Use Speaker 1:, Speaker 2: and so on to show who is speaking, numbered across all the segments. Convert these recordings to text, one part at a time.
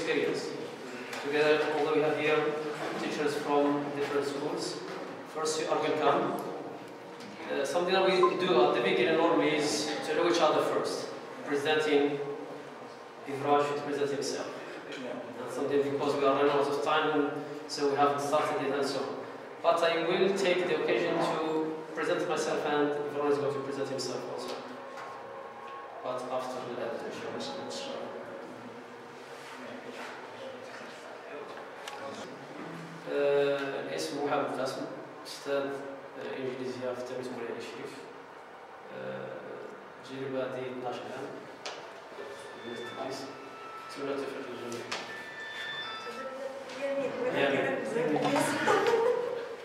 Speaker 1: experience. Together, although we have here teachers from different schools, first you are welcome. Something that we do at the beginning normally is to know each other first, presenting ذكرى should present himself. And something because we are running out of time, so we haven't started it and so on. But I will take the occasion to present myself, and ذكرى is going to present himself also. But after the presentation. الاسم محمد القاسم، أستاذ إنجليزية في تلميذ مولاي الشريف. تجربة دي 12 عام. أتمنى التوفيق للجميع.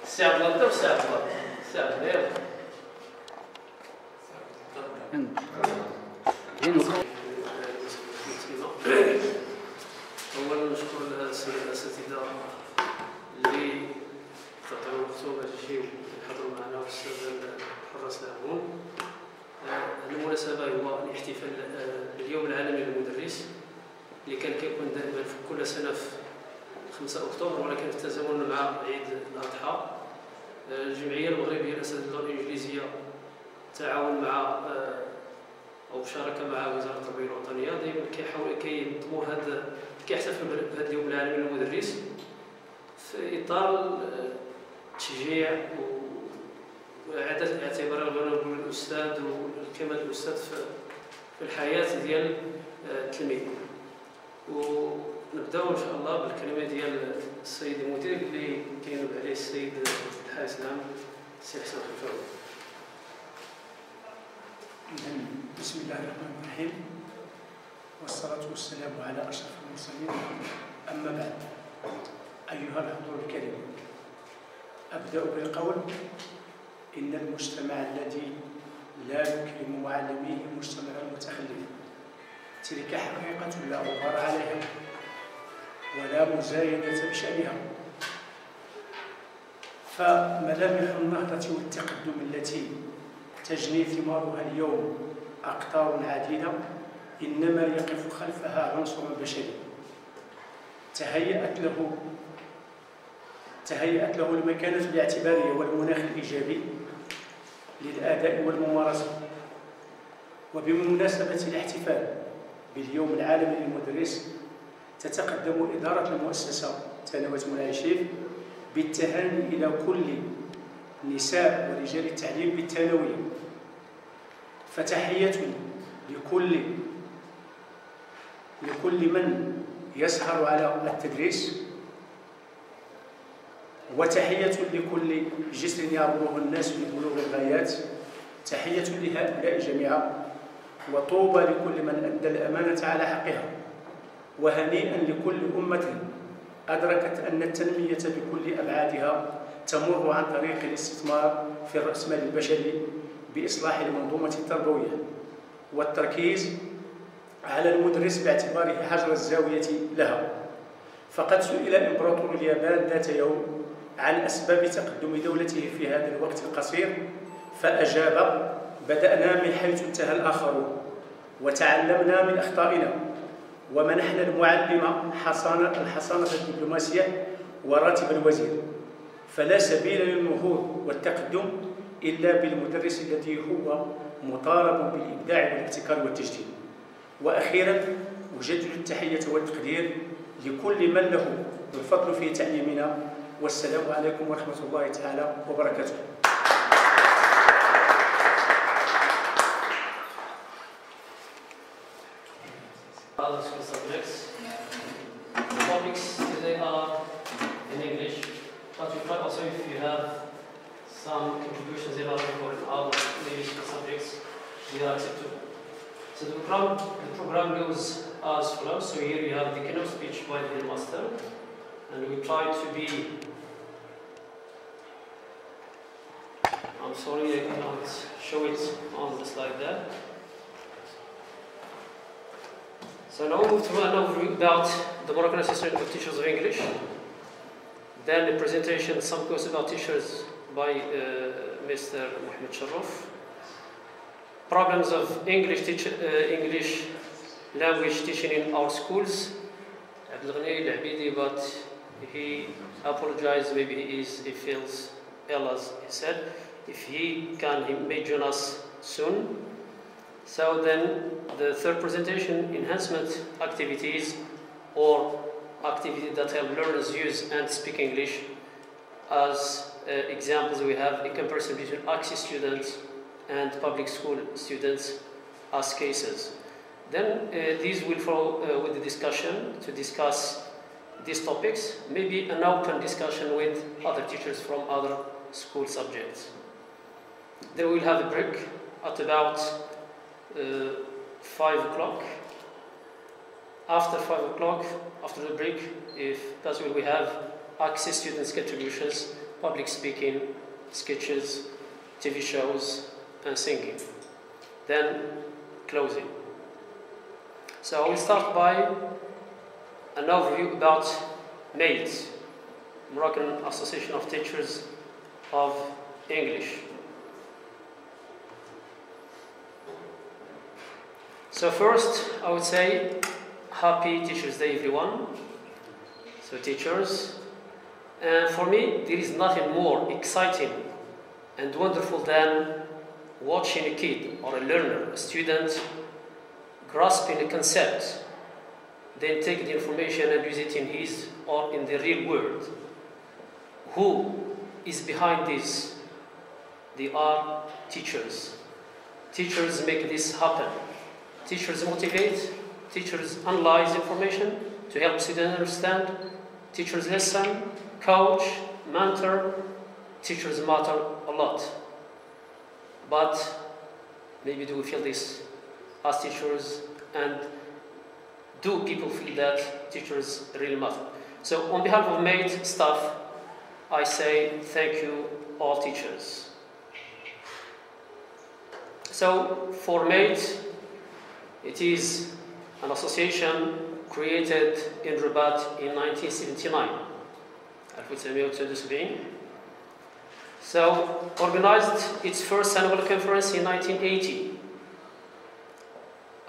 Speaker 1: الساعة بلطة والساعة بلطة. الساعة بلطة. أولا نشكر السيد الأساتذة اللي تعطيو وقتهم باش يجيو يحضروا معنا والأستاذ الحراس العامون. المناسبة هو الاحتفال اليوم العالمي للمدرس اللي كان كيكون دائما في كل سنة في 5 أكتوبر، ولكن في التزامن مع عيد الأضحى. الجمعية المغربية للأساتذة اللغوية تعاون مع أو شارك مع وزارة التربية الوطنية دائما كينظموا كيحتفلوا بهذا اليوم العالمي للمدرس في إطار تشجيع وإعادة اعتبار الأستاذ وكما الأستاذ في الحياة ديال التلميذ. ونبداو إن شاء الله بالكلمة ديال السيد المدير اللي كينوب عليه السيد الحارس العام السي حسن الخفاوي.
Speaker 2: بسم الله الرحمن الرحيم، والصلاة والسلام على أشرف المرسلين. أما بعد، أيها الحضور الكريم، أبدأ بالقول إن المجتمع الذي لا يكرم معلميه مجتمع متخلف. تلك حقيقة لا غبار عليها ولا مزايدة بشأنها. فملامح النهضة والتقدم التي تجني ثمارها اليوم أقطار عديدة إنما يقف خلفها عنصر بشري تهيأت له المكانة الاعتبارية والمناخ الإيجابي للأداء والممارسة. وبمناسبة الاحتفال باليوم العالمي للمدرس، تتقدم إدارة المؤسسة ثانوية مولاي الشريف بالتهاني إلى كل نساء ورجال التعليم بالثانوية. فتحية لكل من يسهر على التدريس، وتحية لكل جسر يربوه الناس ببلوغ الغايات. تحية لهؤلاء جميعا، وطوبى لكل من أدى الأمانة على حقها، وهنيئا لكل أمة أدركت أن التنمية بكل أبعادها تمر عن طريق الاستثمار في الرأسمال البشري بإصلاح المنظومة التربوية والتركيز على المدرس باعتباره حجر الزاوية لها. فقد سئل إمبراطور اليابان ذات يوم عن أسباب تقدم دولته في هذا الوقت القصير، فأجاب: بدأنا من حيث انتهى الآخرون، وتعلمنا من أخطائنا، ومنحنا المعلم الحصانة الدبلوماسية وراتب الوزير. فلا سبيل للنهوض والتقدم إلا بالمدرس الذي هو مطالب بالإبداع والابتكار والتجديد. وأخيرا، أجدد التحية والتقدير لكل من له الفضل في تعليمنا، والسلام عليكم ورحمة الله تعالى وبركاته.
Speaker 1: Other school subjects. The topics today are in English, but we try also if you have some contributions in other English subjects, they are acceptable. So the program goes as follows. So here you have the keynote speech by the headmaster, and we try to be. I'm sorry I cannot show it on the slide there. So now we move to an overview about the Moroccan Association of Teachers of English. Then the presentation, some quotes about teachers by Mr. Mohamed Sharraf. Problems of English language teaching in our schools. Abdelghani Al-Abidi, but he apologized. Maybe he feels ill, as he said. If he can, he may join us soon. So then the third presentation, enhancement activities or activities that help learners use and speak English. As examples, we have a comparison between Axis students and public school students as cases. Then these will follow with the discussion to discuss these topics, maybe an open discussion with other teachers from other school subjects. Then we'll have a break at about 5 o'clock. After 5 o'clock, after the break, if that's when we have Access students' contributions, public speaking, sketches, TV shows, and singing. Then closing. So I will start by an overview about MATE, Moroccan Association of Teachers of English. So first, I would say Happy Teachers' Day, everyone. So teachers, and for me, there is nothing more exciting and wonderful than watching a kid or a learner, a student, grasping a concept, then take the information and use it in his or in the real world. Who is behind this? They are teachers. Teachers make this happen. Teachers motivate, teachers analyze information to help students understand, teachers listen, coach, mentor. Teachers matter a lot. But maybe do we feel this as teachers, and do people feel that teachers really matter? So on behalf of MATE staff, I say thank you all teachers. So for MATE, it is an association created in Rabat in 1979. So organized its first annual conference in 1980.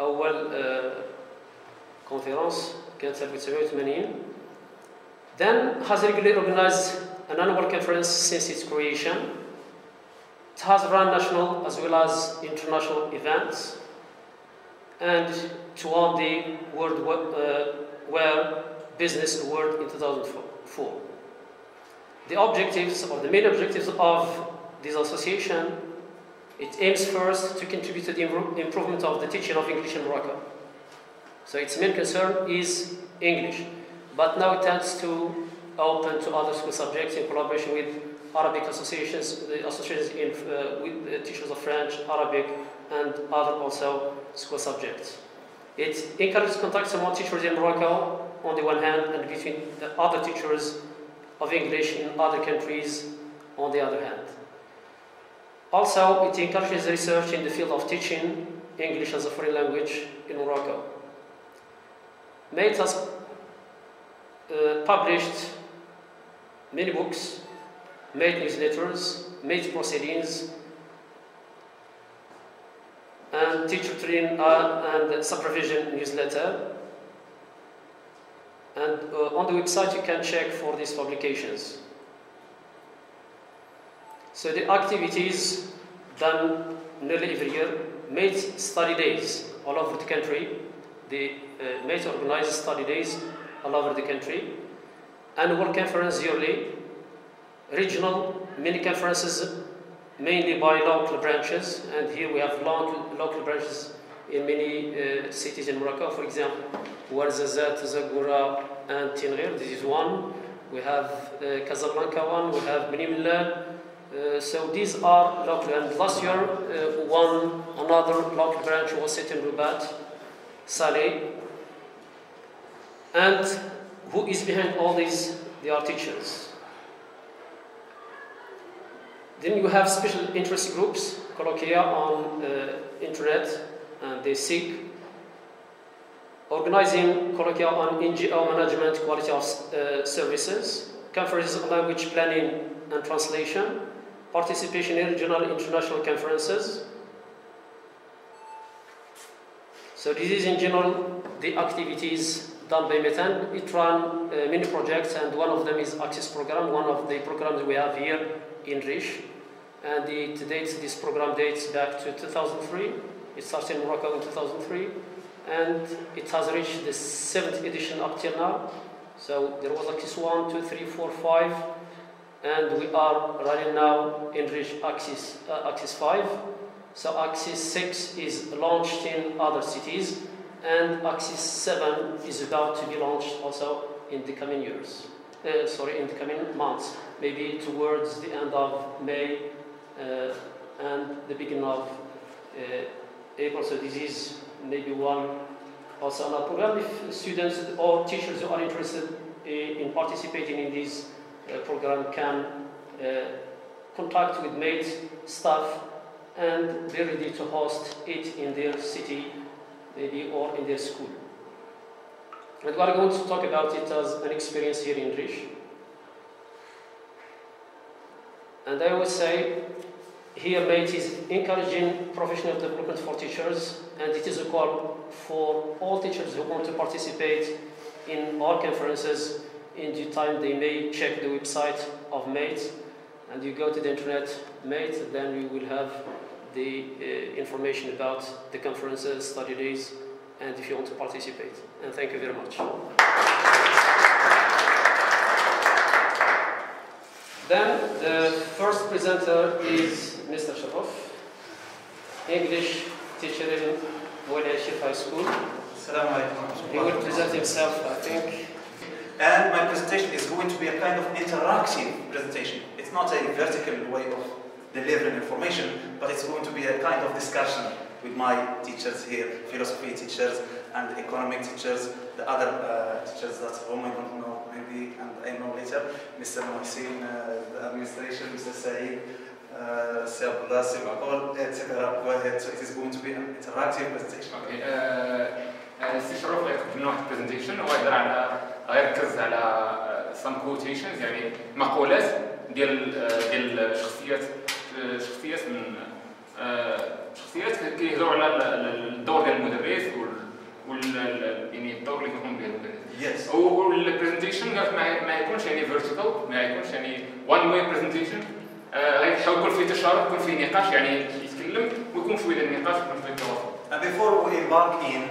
Speaker 1: أول conference كانت 1980. Then has regularly organized an annual conference since its creation. It has run national as well as international events, and to won the World Ware Business Award in 2004. The objectives, or the main objectives of this association, it aims first to contribute to the improvement of the teaching of English in Morocco. So its main concern is English, but now it tends to open to other school subjects in collaboration with Arabic associations, the associations with the teachers of French, Arabic, and other also school subjects. It encourages contacts among teachers in Morocco on the one hand, and between the other teachers of English in other countries on the other hand. Also, it encourages research in the field of teaching English as a foreign language in Morocco. MATE has published many books, MATE newsletters, MATE proceedings, and teacher training and supervision newsletter. And on the website you can check for these publications. So the activities done nearly every year, MATE study days all over the country. The MATE organizes study days all over the country. Annual conference yearly, regional mini conferences mainly by local branches, and here we have local branches in many cities in Morocco. For example, Ouarzazate, Zagora, and Tinghir. This is one. We have Casablanca one. We have Bmidina. So these are local. And last year, another local branch was set in Rabat, Saleh. And who is behind all these? They are teachers. Then you have special interest groups, colloquia on internet, and they seek organizing colloquia on NGO management, quality of services, conferences on language planning and translation, participation in regional and international conferences. So this is in general the activities done by Metan. It ran many projects, and one of them is Axis program, one of the programs we have here in Rish. And this program dates back to 2003. It started in Morocco in 2003, and it has reached the 7th edition up till now. So there was Axis 1, 2, 3, 4, 5, and we are running now in Rish Axis 5. So Axis 6 is launched in other cities, and Axis 7 is about to be launched also in the coming years. In the coming months, maybe towards the end of May and the beginning of April. So this is maybe one also another program. If students or teachers who are interested in participating in this program can contact with MAIT staff and be ready to host it in their city, maybe, or in their school. And we are going to talk about it as an experience here in Rish. And I always say, here MAIT is encouraging professional development for teachers, and it is a call for all teachers who want to participate in our conferences. In due time, they may check the website of MAIT, and you go to the internet, MAIT, then you will have the information about the conferences, study days, and if you want to participate. And thank you very much. Then the first presenter is Mr. Sharaf, English teacher in Boyle-Ashif High School. He will present himself, I think.
Speaker 3: And my presentation is going to be a kind of interactive presentation. It's not a vertical way of delivering information, but it's going to be a kind of discussion with my teachers here, philosophy teachers and economic teachers, the other teachers that whom I don't know maybe, and I know later, Mr. Mohsin, the administration, Mr. Saeed, Abdullah, Simakol, etc. Go ahead. So it is going to be an interactive presentation.
Speaker 4: Okay. السي شرف غيقدم لنا واحد البرزنتيشن وغيهضر على غيركز على some quotations يعني مقولات ديال شخصيات من شخصيات كيهضروا على الدور ديال المدرس يعني الدور اللي كيقوم به المدرس.
Speaker 3: Yes.
Speaker 4: والبرزنتيشن ما يكونش يعني فيرتيكال، ما يكونش يعني one way presentation. غيحاول يكون فيه تشارك، يكون فيه نقاش، يعني يتكلم ويكون فيه النقاش ويكون فيه التواصل.
Speaker 3: And before we embark in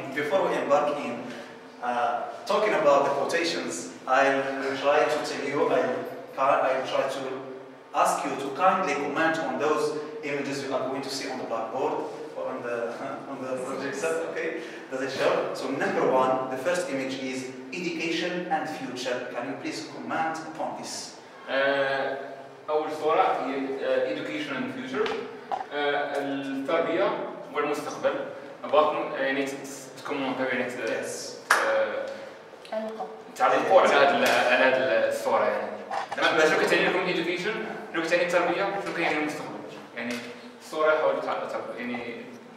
Speaker 3: talking about the quotations, I'll try to tell you, I'll try to ask you to kindly comment on those images you are going to see on the blackboard or on the projector, okay? That I show. So number one, the first image is education and future. Can you please comment upon this?
Speaker 4: أول صورة هي education and future. التربية والمستقبل. باطن يعني تكومونطيو يعني تعلقوا على هذه الصورة يعني. شنو كتعني لكم education؟ شنو كتعني التربية؟ شنو كيعني المستقبل؟ يعني الصورة حاول تعرف يعني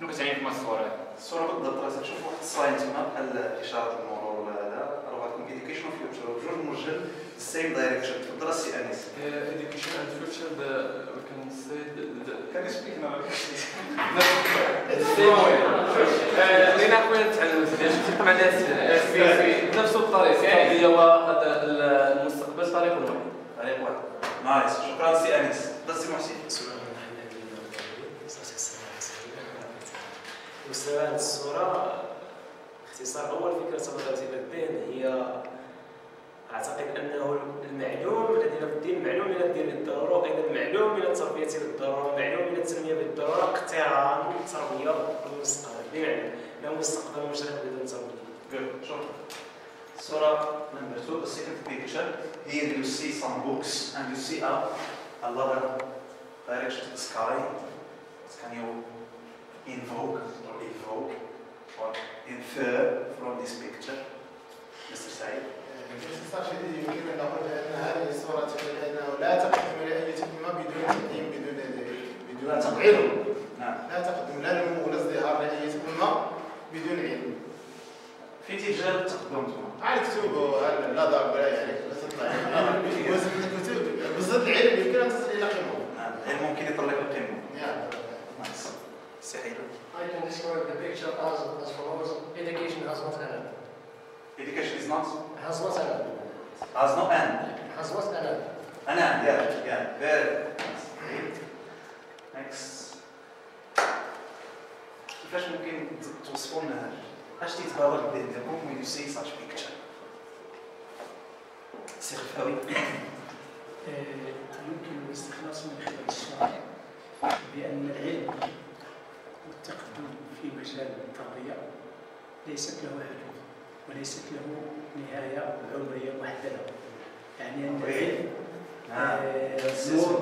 Speaker 4: شنو كتعني لكم الصورة؟
Speaker 3: الصورة بالضبط راه تشوفوا واحد السلايد تما بحال إشارة المرور ولا هذا، راه غتكون education و future بجوج موجهين same direction. تفضل السي أنيس.
Speaker 5: Education and future, we can say
Speaker 3: Can you speak now?
Speaker 5: خلينا خويا نتعلم شفت مع الناس بنفس الطريقة التربية وهذا المستقبل طريق واحد.
Speaker 3: طريق واحد. نايس. شكرا سي أنيس. تفضل سي محسن.
Speaker 6: مستوى الصورة باختصار أول فكرة تبادرت إلى الذهن هي أعتقد أنه المعلوم الذي لابد المعلوم من الدين بالضرورة، وأيضا المعلوم من التربية بالضرورة، المعلوم من التنمية بالضرورة، اقتران التربية والمستقبل، بمعنى لا مستقبل مشرق بدون تربية.
Speaker 3: شكرا. الصورة number 2, the second picture. Here you see some books and you see a ladder direction to the sky. Can you invoke or infer from this picture, Mr. Said?
Speaker 7: باختصار شديد يمكن أن نقول أن هذه الصورة تقول أنه لا تقدم إلى أي تقدم بدون تقديم بدون علم.
Speaker 3: نعم.
Speaker 7: لا تقدم لا نمو ولا ازدهار لأي تقدم بدون علم.
Speaker 3: في تجارة تقدم
Speaker 7: على الكتب لا ضرب لا يعني بس تطلع وزن الكتب بزاد العلم يمكن أن تصل إلى قمة.
Speaker 3: نعم. العلم ممكن يطلق القمة.
Speaker 7: نعم.
Speaker 3: نايس. سهيل.
Speaker 8: I can describe the picture as follows: education has not ended.
Speaker 3: Education is not?
Speaker 7: Has what another?
Speaker 3: Has no N.
Speaker 7: Has what another?
Speaker 3: أنا yeah, very nice. Next. كيفاش ممكن توصفوا لنا اش تيتبادر للذهن ديالكم when you see such picture؟ سي خفاوي.
Speaker 2: يمكن الاستخلاص من خلال الشرح بأن العلم والتقدم في مجال التربية ليست له حدود وليست له نهاية عمرية محددة. يعني أن العلم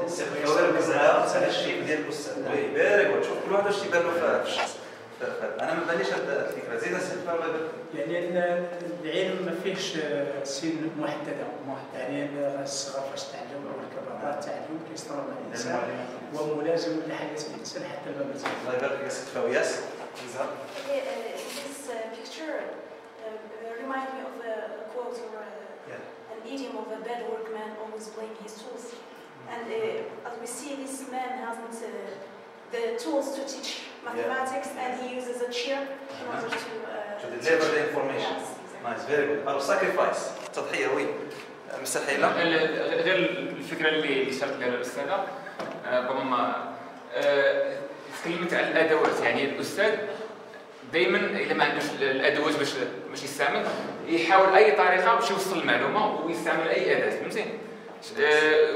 Speaker 3: سي خفاوي ركز على الشيء ديال الأستاذ. وي فيري جود. شوف كل واحد واش تيبان له في الشخص. أنا ما بانيش هاد الفكرة. زيد سي خفاوي.
Speaker 2: يعني أن العلم ما فيهش سن محددة. يعني أن الصغار فاش تعلم أو الكبار التعلم كيستمر مع الإنسان وملازم لحياة الإنسان حتى الممات.
Speaker 3: الله يبارك فيك سي خفاوي. ياس.
Speaker 8: This picture reminds me of a quote or an idiom of a bad workman always blame his tools. And as we see, this man hasn't the tools to teach mathematics, and he uses a chair in order to
Speaker 3: deliver the information.
Speaker 8: Yes, exactly.
Speaker 3: Nice, very good. Or sacrifice. تضحية وي. مستحيلة.
Speaker 4: غير الفكرة اللي شارك لها الأستاذة ربما تكلمت على الأدوات. يعني الأستاذ دائما إذا ما عندوش الأدوات باش يستعمل يحاول أي طريقة باش يوصل المعلومة ويستعمل أي أداة. فهمتي؟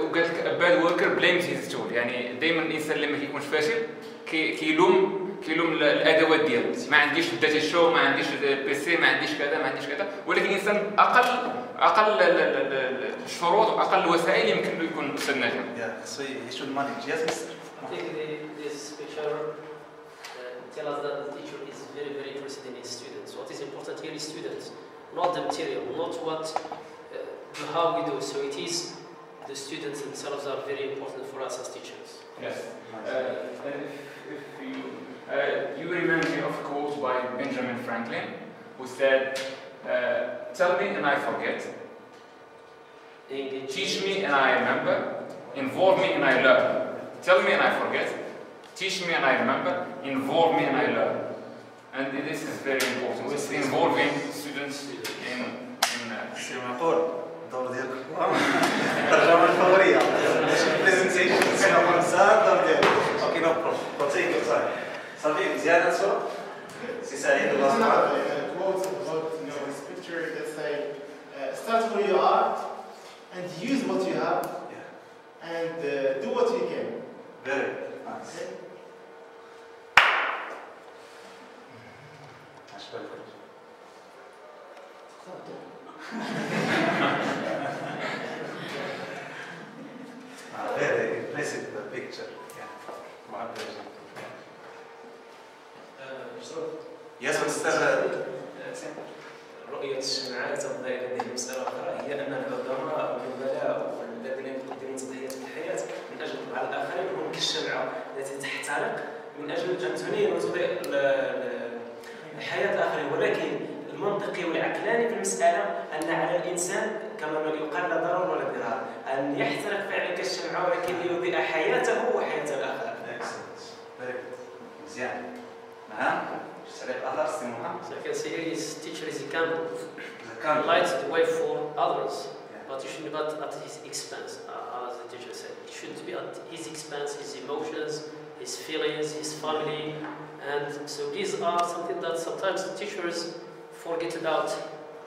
Speaker 4: وقال لك bad worker blames his tool. يعني دائما الإنسان لما كيكون فاشل كيلوم الادوات ديالو. ما عنديش داتا شو، ما عنديش بي سي، ما عنديش كذا، ما عنديش كذا. ولكن الانسان اقل الشروط واقل الوسائل يمكن له يكون استاذ ناجح.
Speaker 3: So he should manage. Yes, Mr.
Speaker 1: I think this picture tells us that the teacher is very, very interested in his students. What is important here is students, not the material, not how we do. So it is the students themselves are very important for us as teachers.
Speaker 4: Yes. If you remind me of a quote by Benjamin Franklin, who said, "Tell me and I forget. Teach me and I remember. Involve me and I learn. Tell me and I forget. Teach me and I remember. Involve me and I learn." And this is very important. It's involving students in
Speaker 3: كما نقول الدور ديالك الترجمة الفورية. presentation كما نسال الدور ديالك. Okay, no problem. Take your time. صافي زيادة الصورة؟ سي سعيد الله يسلمك.
Speaker 7: Quotes about this picture that say, start where you are and use what you have and do what you can.
Speaker 3: Very nice. Very impressive picture. My pleasure. Yes, Mr.
Speaker 6: رؤية الشمعة تبقى إلى هذه المسألة أخرى، هي أن العظماء والنبلاء والذين يقدمون تضحيات في الحياة من أجل على الآخرين هم كالشمعة التي تحترق من أجل أن تنير وتضيء الحياة الآخرين. ولكن المنطقي والعقلاني في المسألة أن على الإنسان كما يقال لا ضرر ولا ضرار أن يحترق فعلا كالشمعة ولكن ليضيء حياته وحياة الآخر.
Speaker 3: مزيان. نعم.
Speaker 1: So I can see here his teacher is a candle. He lights the way for others, but it should be not at his expense, as the teacher said. It should be at his expense, his emotions, his feelings, his family, and so these are something that sometimes the teachers forget about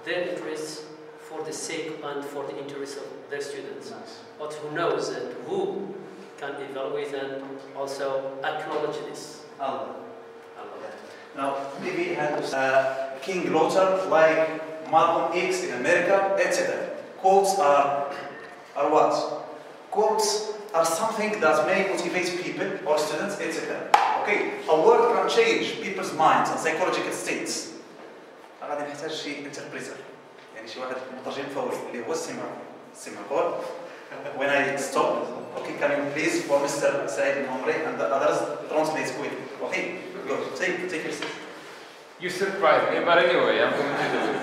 Speaker 1: their interests for the sake and for the interest of their students. But who knows and who can evaluate and also acknowledge this?
Speaker 3: Allah. Now, maybe King Luther, like Malcolm X in America, etc. Quotes are what? Quotes are something that may motivate people or students, etc. Okay, a word can change people's minds and psychological states. غادي نحتاج شي interpreter. يعني شي واحد مترجم فوري اللي هو السيماكور. When I stop, okay, can you please for Mr. Said Al-Omri and the others translate quickly? Okay, good. Take your seat.
Speaker 4: You surprised me, but anyway, I'm going to do it.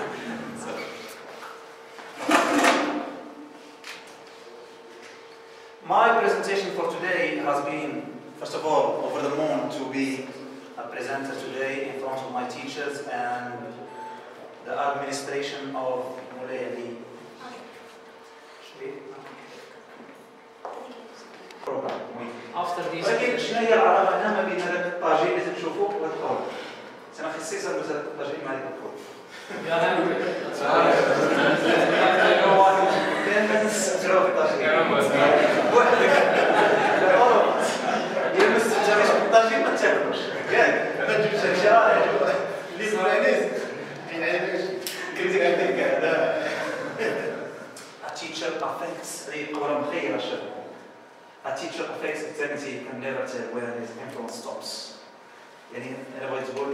Speaker 3: My presentation for today has been, first of all, over the moon to be a presenter today in front of my teachers and the administration of مولاي program.
Speaker 1: After this.
Speaker 3: ولكن شنو هي العلاقة هنا ما بين هذاك الطاجين اللي تشوفوه وهذا القول؟ أنا خصيص مسألة الطاجين مع هذاك القول. لأن ما تستمتعوا في الطاجين. وحدك. إذا ما استمتعتش بالطاجين ما تاكلوش. ياك ما تجيبش الشرايح. اللي سمعنيز. حين عليك كنتي قاعد هذا. A teacher affects هذه قولة مخيرة الشباب. A teacher affects eternity can never tell where his influence stops. يعني أنا بغيت نقول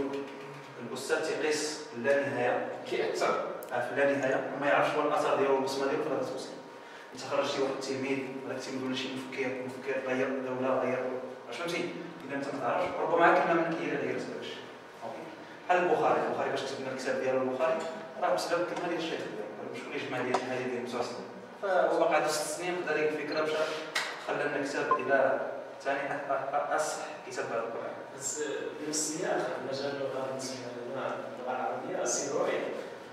Speaker 3: الأستاذ تيقيس اللانهاية
Speaker 4: كيأثر
Speaker 3: في اللانهاية وما يعرفش هو الأثر ديالو والبصمة ديالو في هذا التوصيل. أنت خرجتي واحد التلميذ ولا التلميذ ولا شي مفكر غير دولة غير فهمتي؟ إذا أنت ما تعرفش ربما كلمة منك هي اللي سببش. بحال البخاري باش كتبنا الكتاب ديالو البخاري راه بسبب الكلمة ديال الشيخ ديالو شكون اللي جمع لي الحديث ديال 9 سنين. فهو باقي عنده 6 سنين خدا ديك الفكرة مشى خلى لنا كتاب إلى ثاني أصح كتاب هذا القرآن.
Speaker 6: بس بنفس السياق مجال اللغه بالنسبه لنا اللغه العربيه السيروي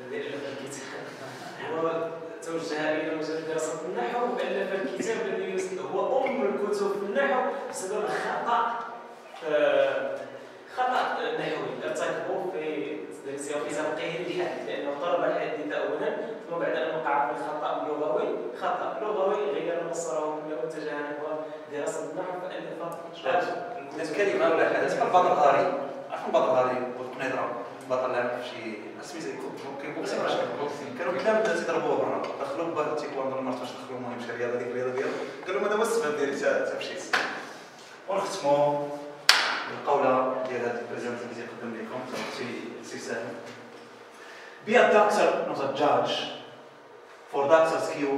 Speaker 6: الذي الف الكتاب هو توجه الى مجال دراسه النحو والف الكتاب الذي هو الكتب في النحو بسبب خطا نحوي ارتكبه في تدريسه في سابقه للحديث لانه طلب الحديث اولا ثم بعد ان وقع في الخطا لغوي غير مساره كله واتجه نحو دراسه النحو فالف
Speaker 3: الكلمة ولا حدث بحال البطل هاري عرفوا البطل هاري والقنيطرة البطل لعب في شي اسمي زي كيبوكسينغ كانوا كلام تيضربوه برا دخلوا باه تيكواندو ما عرفتش دخلوا المهم شي رياضة ديك الرياضة ديالو قالوا هذا هو السبب ديالي تا مشيت ونختموا بالقولة ديال هذا البريزنت اللي تيقدم لكم سي سهل. Be a doctor not a judge for doctors kill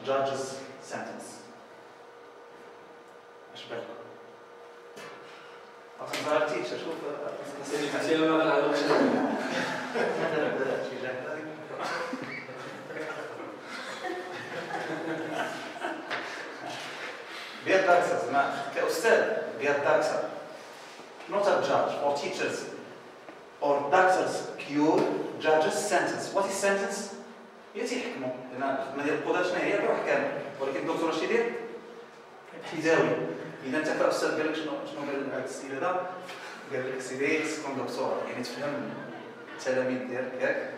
Speaker 3: judges sentence. اش بالكم؟ أصلاً صار teacher شوف Be a doctor كأستاذ be a doctor not a judge or teachers or doctors cure judges sentence. What is sentence؟ هي تيحكموا لأن الخدمة ديال القضاة شنو هي؟ يعطيو أحكام ولكن الدكتور اش يدير؟ يداوي. إذا أنت كأستاذ قال لك شنو قال هذا السيد هذا؟ قال لك سيدي تكون دكتور يعني تفهم التلاميذ ديالك ياك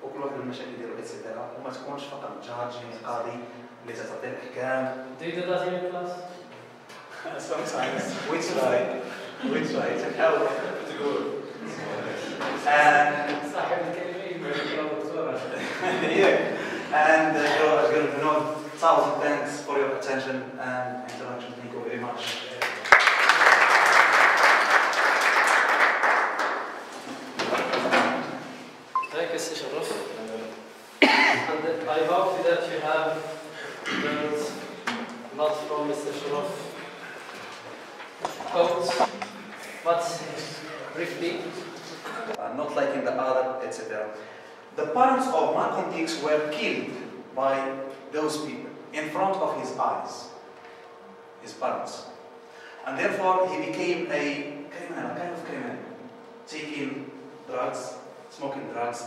Speaker 3: وكل واحد المشاكل ديالو ايتترا وما تكونش فقط جاج يعني قاضي اللي تعطي الأحكام.
Speaker 1: Do you do that in your class?
Speaker 3: Sometimes we try تنحاول تقول.
Speaker 1: صاحب الكلمة يبغى دكتور.
Speaker 3: And you know, 1,000 thanks for your attention and interaction. Thank you very much.
Speaker 1: Thank you, Sharaf. And I hope that you have learned a lot from Mr. Sharaf. Quotes, but briefly.
Speaker 3: Not like in the other, etc. The parents of Malcolm X were killed by those people in front of his eyes, his parents. And therefore he became a kind of criminal, taking drugs, smoking drugs,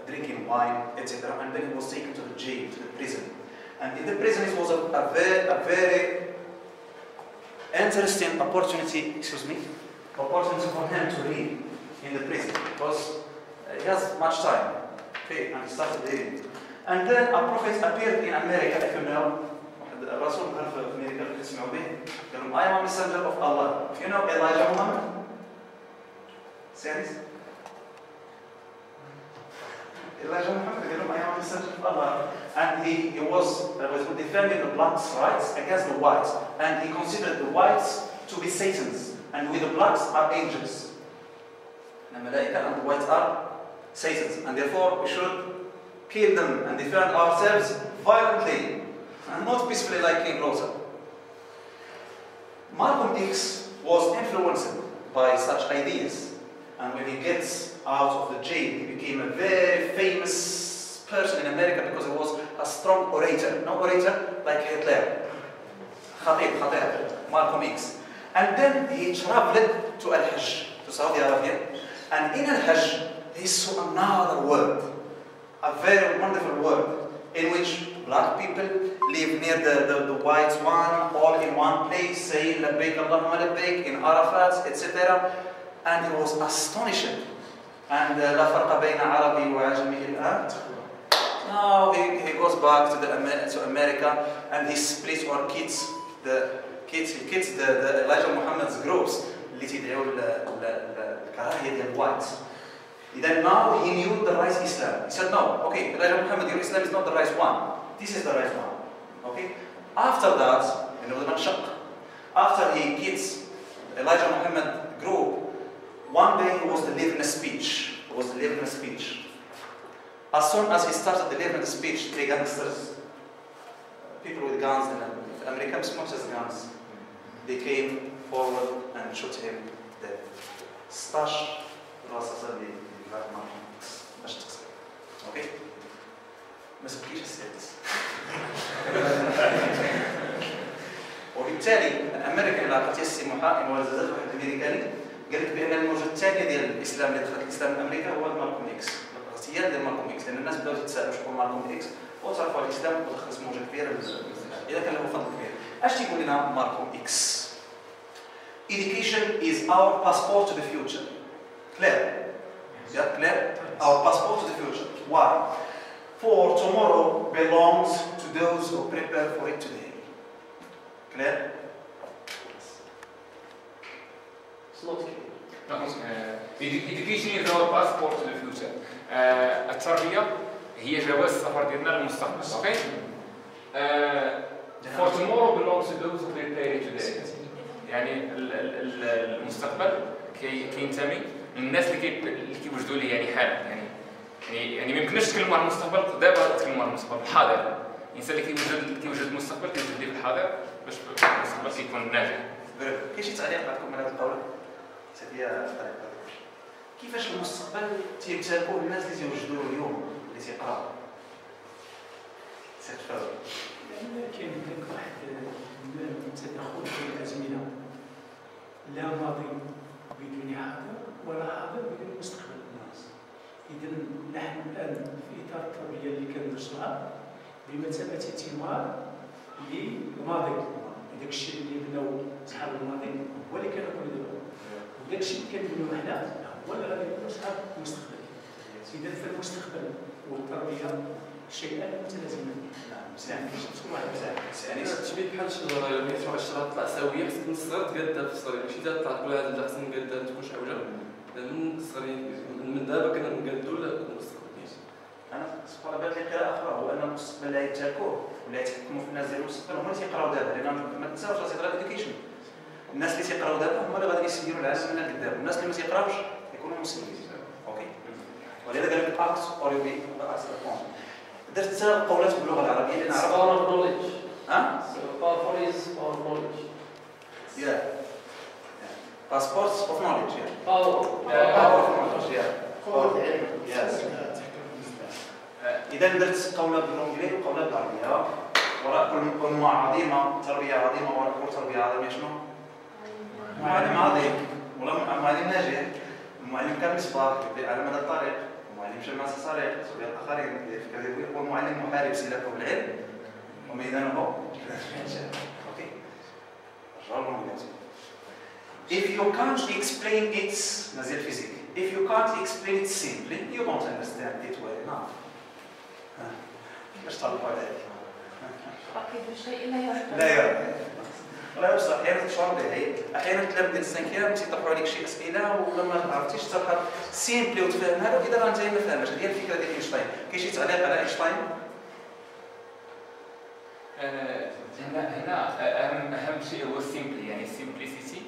Speaker 3: drinking wine, etc. And then he was taken to the jail, to the prison. And in the prison it was a very interesting opportunity for him to read in the prison because he has much time. Okay, and he started reading. And then a prophet appeared in America, if you know. الرسول كان في أمريكا اللي تسمعوا به. قال لهم I am a messenger of Allah. If you know Elijah Muhammad? Serious? Elijah Muhammad قال لهم I am a messenger of Allah. And he was defending the blacks' rights against the whites. And he considered the whites to be Satans. And we the blacks are angels. The Malaika and the whites are Satans. And therefore we should kill them and defend ourselves violently and not peacefully like King Rosa. Malcolm X was influenced by such ideas, and when he gets out of the jail, he became a very famous person in America because he was a strong orator. No orator like Hitler. Khatib, Malcolm X. And then he traveled to Al-Hajj, to Saudi Arabia, and in Al-Hajj he saw another world, a very wonderful world, in which black people live near the white one, all in one place, saying labbaik Allahumma labbaik in Arafat, etc. And he was astonished. And la farqa bayna Arabi wa Ajami al-an. Now he goes back to America and he splits or kits the Elijah Muhammad's groups اللي تيدعوا الكراهيه ديال الوايت. Then now he knew the right Islam. He said, no, okay, Elijah Muhammad, your Islam is not the right one. This is the right one. Okay? After that, after he gets Elijah Muhammad group, one day he was delivering a speech. As soon as he started delivering the speech, the gangsters, people with guns in America, as much as guns, they came forward and shot him dead. Stash باش تغسل. اوكي؟ ما سبكيش السادس. وبالتالي الامريكان اللي عطاتيه السي محا انه زاد واحد الامريكاني قال لك بان الموجه الثانيه ديال الاسلام اللي دخلت الاسلام لامريكا هو مالكوم اكس. الاغتيال ديال مالكوم اكس لان الناس بداو يتسائلوا شكون مالكوم اكس وتعرفوا الاسلام ودخلت موجه كبيره اذا كان له فضل كبير. اش تيقول لنا مالكوم اكس؟ Education is our passport to the future. Clear? Yeah, clear? Our passport to the future. Why? For tomorrow belongs to those who prepare for it today. Clear?
Speaker 1: It's not clear.
Speaker 4: Education is our passport to the future. التربية هي جواز السفر ديالنا للمستقبل. Okay? For tomorrow belongs to those who prepare it today. يعني المستقبل كينتمي للناس اللي كيوجدوا ليه يعني حالا يعني ما يمكنش تكلموا على المستقبل دابا تكلموا على المستقبل الحاضر. الانسان اللي كيوجد المستقبل كيوجد ليه في الحاضر باش المستقبل كيكون ناجح.
Speaker 3: كاين شي تعليق عندكم على هذه القولة؟ كيفاش المستقبل تيمتلكوه الناس اللي تيوجدوا اليوم اللي تيقراو؟
Speaker 2: كاين واحد التدخل في الازمنه لا ماضي بدون حاضر ولا حاضر بدون مستقبل الناس. اذا نحن الان في اطار التربيه اللي كندرسوها بمثابه ثمار للماضي. داك الشيء اللي بناو صحاب الماضي هو اللي كنقول دابا، وداك الشيء اللي كنبنيو حنا هو اللي غادي يكونوا صحاب المستقبل. اذا في المستقبل والتربيه شيئان متلازمان.
Speaker 5: يعني تشبيه بحال الشجره الا بغيتي واحد الشجره تطلع ساويه خصك من الصغر تقادها في الصغير، ماشي تطلع تقول هذا اللي خصني نقادها تكون شعوجه. من الصغرين من دابا كنا نقادو المستقبل.
Speaker 3: انا سبحان الله بانت لي قراءه اخرى هو ان المستقبل اللي غيتجاكوه ولا يتحكموا في الناس ديال المستقبل هما اللي تيقراو دابا، لان ما تنساوش راه تيقرا الاديوكيشن. الناس اللي تيقراو دابا هما اللي غادي يسيروا العالم من قدام، الناس اللي ما تيقراوش يكونوا مسلمين. اوكي؟ ولهذا قال لك اكت اور يو بي اكت ابون. درت قولات باللغه العربيه لان عرفت
Speaker 1: power of knowledge.
Speaker 3: ها؟
Speaker 1: Power is power of knowledge.
Speaker 3: Yeah. Passport of knowledge. Yeah.
Speaker 1: Power.
Speaker 3: Power of knowledge. Yeah.
Speaker 7: قوة العلم.
Speaker 3: Yes. إذا درت قولة بالإنجليزي وقولة بالعربية. وراء كل أمة عظيمة، تربية عظيمة، وراء كل تربية عظيمة شنو؟ معلم عظيم، ولا معلم ناجح، معلم كمصباح على مدى الطريق، معلم شماس صريح، صديق آخرين يقول معلم محارب سلاحه بالعلم وميدانه أوكي؟ If you can't explain it, نزيل فيزيك. If you can't explain it simply, you don't understand it well enough. كيفاش تعرفوا على هذه؟
Speaker 8: فقد الشيء لا يعرف.
Speaker 3: لا يعرف. والله بصح احيانا تشعر به، احيانا الطلاب ديال السانكيام تيطرحوا عليك شي اسئله ولما ما عرفتيش تطرحها سيمبلي وتفهمها له، اذا راه انت ما فاهمهاش. هي الفكره ديال اينشتاين. كاين شي تعليق على اينشتاين؟
Speaker 4: هنا اهم شيء هو السيمبلي، يعني السيمبليسيتي،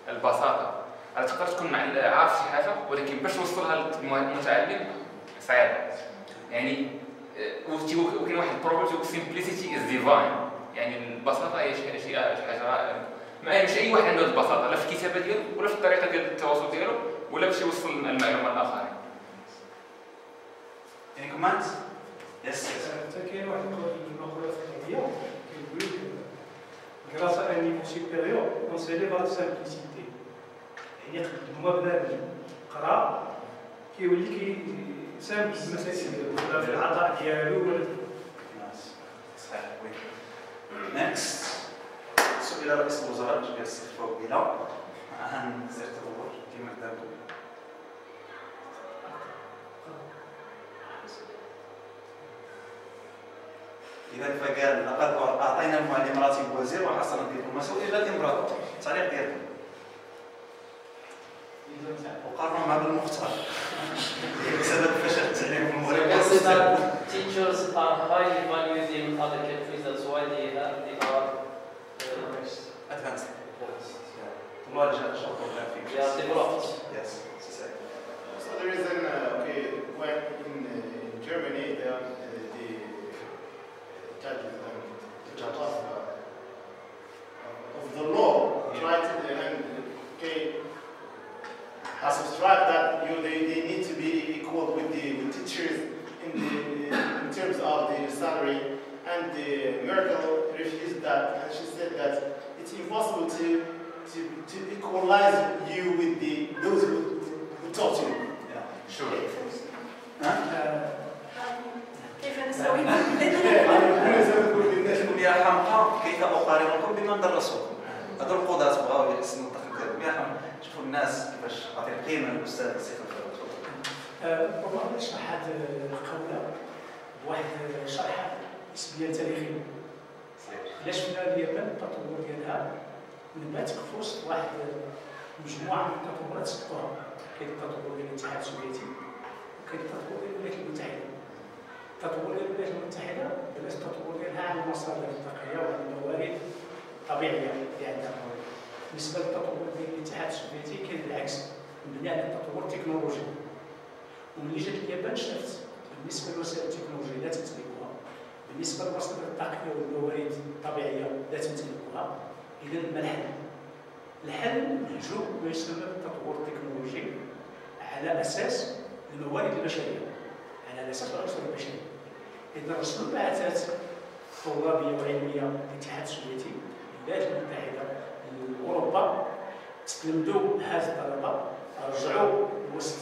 Speaker 4: البساطه. تقدر تكون عارف شي حاجه ولكن باش توصلها للمتعلم صعيبه. يعني وكاين واحد البروبرتي هو simplicity is divine، يعني البساطه هي شي حاجه ما مش اي واحد عنده البساطه لا في الكتابه ديالو ولا في الطريقه ديال التواصل ديالو ولا باش يوصل المعلومه للاخرين.
Speaker 3: يعني كوماند؟ يس.
Speaker 2: حتى كاين واحد المقوله فقهيه كيقول grâce à un niveau supérieur on s'élève à la simplicité. يعني هما بنادم قرا كيولي كيساهم في المسائل ديالو في العطاء ديالو ولا
Speaker 3: صحيح. وي نيكست سئل رئيس الوزراء جبال الصحة وبلا عن زيادة التطور كما كتبوا. إذا فقال لقد أعطينا المعلم راتب وزير وحصل الدبلوماسي إلى الإمبراطور. التعليق ديالكم وقارنوا مع بالمختار بسبب فشل التعليم في المغرب.
Speaker 1: Teachers are highly valued in other countries, that's why they are
Speaker 3: advanced. طلاب
Speaker 1: Yeah, developed.
Speaker 3: Yes.
Speaker 7: So there is an when in Germany the judges of the law tried to has subscribed that they need to be equal with the teachers in terms of the salary, and Merkel refused that, and she said that it's impossible to equalize you with those who taught you.
Speaker 3: Yeah, sure.
Speaker 8: كيف نسوي؟
Speaker 3: يا حمقى كيف أقارنكم بمن درسوكم؟ هذو القضاة بغاو يحسنوا الدخل ديالهم. يا حمقى شوفوا الناس كيفاش عطي قيمة للأستاذ السيد الخضر.
Speaker 2: ربما نشرح هذه القولة بواحد شرح نسبيا تاريخي. إلا شفنا اليابان التطور ديالها نبات في وسط واحد مجموعة من التطورات سطوها. كاين التطور ديال الاتحاد السوفيتي وكاين التطور ديال الولايات المتحدة. التطور ديال الولايات المتحدة بلاش التطور ديالها على المصادر الطاقية وعلى الموارد الطبيعية اللي عندها. بالنسبة للتطور ديال الاتحاد السوفيتي كاين بالعكس مبني على التطور التكنولوجي. وملي جات اليابان شافت بالنسبة لوسائل التكنولوجيا لا تمتلكها، بالنسبة للمصادر الطاقية والموارد الطبيعية لا تمتلكها، إذا ما الحل؟ الحل نهجو ما يسمى بالتطور التكنولوجي على أساس الموارد البشرية، على أساس العنصر البشري. إذا الرسول بعثات طلابية وعلمية للاتحاد السوفيتي، الولايات المتحدة، أوروبا، تلمذوا هذه الطلبة، رجعوا لوسط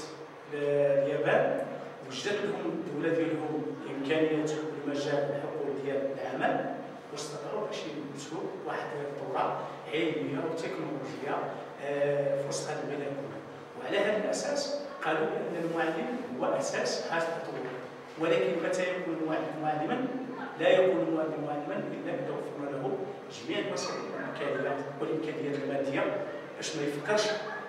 Speaker 2: اليابان، وجدت لهم الدولة ديالهم إمكانيات والمجال والحقوق ديال العمل، واستطاعوا باش يمثلوا واحد الدورة علمية وتكنولوجية في وسط هذا الميدان كله. وعلى هذا الأساس قالوا بأن المعلم هو أساس هذا التطور. ولكن متى يكون المعلم معلما؟ لا يكون المعلم معلما إلا إذا وفرنا له جميع الوسائل والإمكانيات المادية باش ما يفكرش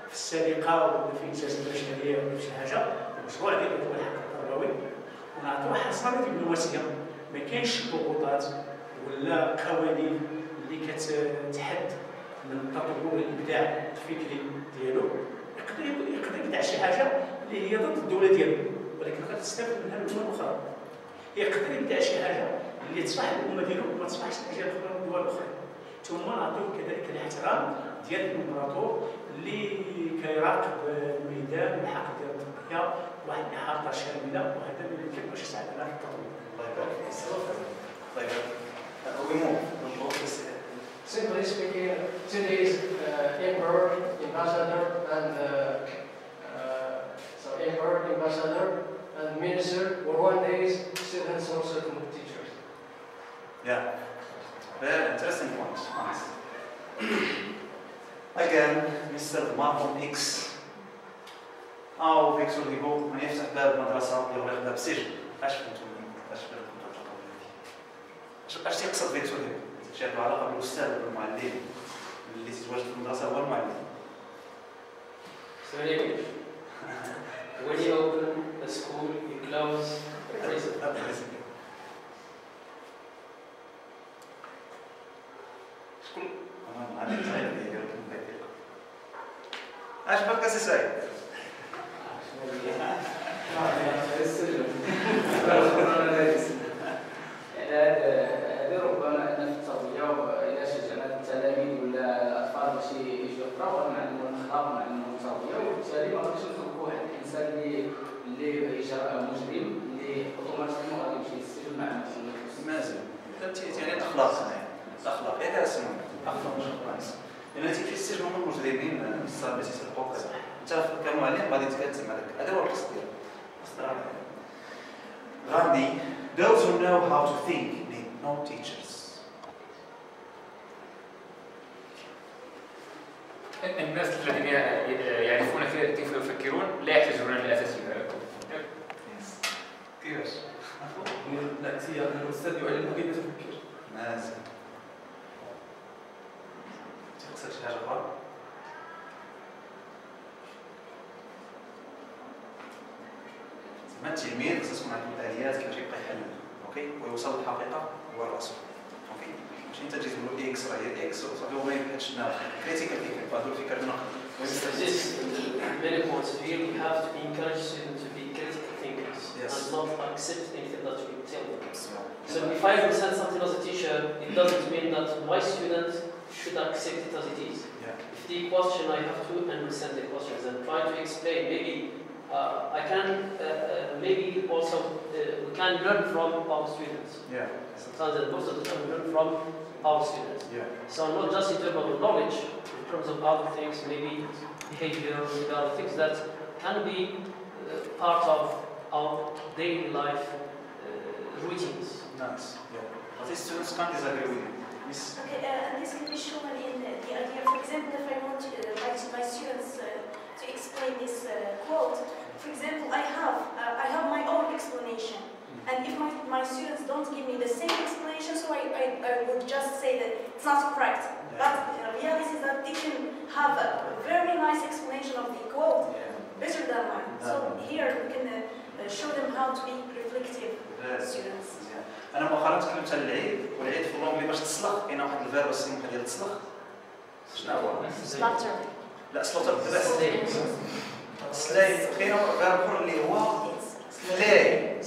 Speaker 2: في السرقة ولا في إنجاز البشرية ولا في شي حاجة. المشروع ديالو هو الحق التربوي، ونعطيوه حصانة دبلوماسية. ما كاينش ضغوطات ولا قوانين اللي كتحد من التطور الإبداع الفكري ديالو. يقدر يبدع شي حاجة اللي هي ضد الدولة ديالو، ولكن غتستافد منها الأمم الأخرى. يقدر يبدع شي حاجة اللي تصلح الأمة ديالو وما تصلحش الأجيال الأخرى والدول الأخرى. ثم نعطيوه كذلك الاحترام ديال الإمبراطور اللي كيراقب الميدان والحق ديال التربية واحد الإحاطة شاملة، وهذا اللي يمكن باش يساعدنا في التطور.
Speaker 3: الله يبارك فيك. طيب
Speaker 9: Simply speaking, today's emperor, ambassador, and minister were one day's students and also teachers.
Speaker 3: Yeah, very interesting point. Nice. Again, Mr. Marlon X. أو فيكتور هيغو من يفتح باب مدرسة يغلق باب سجن. اش تيقصد فيكتور هيغو؟ شي عنده علاقة بالأستاذ والمعلم اللي تتواجد في المدرسة هو المعلم.
Speaker 1: So in English, when you open a school, you close a prison.
Speaker 3: شكون؟ أنا معلم صغير ديالي عجبك أسي سعيد؟
Speaker 10: هذه ربما ان في التربيه الى شجعنا التلاميذ ولا الاطفال باش يجوا يقراو ونعلموا الاخلاق ونعلموا التربيه، وبالتالي ما غاديش نتركوا واحد الانسان اللي اجرى مجرم اللي اوتوماتيكمون غادي يمشي للسجن مع
Speaker 3: مازال يعني الاخلاق الاخلاق هذا اسمه الاخلاق مش كويس، لان تيجي في السجن هما المجرمين الصعب تيسرقوك. انت المعلم غادي يتكلم عليك. هذا هو القصد ديالو. غاندي those who know how to think need no teachers.
Speaker 4: الناس الذين يعرفون كيف يفكرون لا يحتاجون للأساتذة.
Speaker 3: كيفاش؟
Speaker 5: العكسية أن الأستاذ يعلم كيف تفكر.
Speaker 3: مازال. تقصد شي حاجة أخرى؟ زعما التلميذ خصو يكون عنده الآليات كيفاش يبقى يحلل، أوكي؟ ويوصل للحقيقة هو راسو. أوكي؟ ماشي أنت تجي تقول له إكس راه هي إكس وصافي هو ما يبحثش شنو كريتيكال ثينكينغ، هذو الفكر النقد.
Speaker 1: This, in many points of view, we have to encourage students to be critical thinkers and not accept anything that we tell them. So if I present something as a teacher, it doesn't mean that my student should accept it as it is. If they question, I have to understand the questions and try to explain. Maybe I can, maybe also we can learn from our students. Sometimes and most of the time we learn from our students. So not just in terms of knowledge, in terms of other things, maybe behavior, the other things that can be part of our daily life routines.
Speaker 3: Nice. But these students can't disagree with you.
Speaker 8: Okay, and this can be shown in the idea. For example, if I want my students to explain this quote, for example, I have my own explanation. And if my students don't give me the same explanation, so I would just say that it's not correct. But the reality is that they can have a very nice explanation of the quote, better than mine. So here we can show them how to be reflective students.
Speaker 3: أنا مؤخرا تكلمت على العيد، والعيد في اللونجلي باش تصلخ كاين واحد الفيرب اسمه ديال تصلخ. شنو هو؟
Speaker 8: Slaughter.
Speaker 3: لا سلوتر بالذات. سلاي كاين فيرب اخر اللي هو فلاي.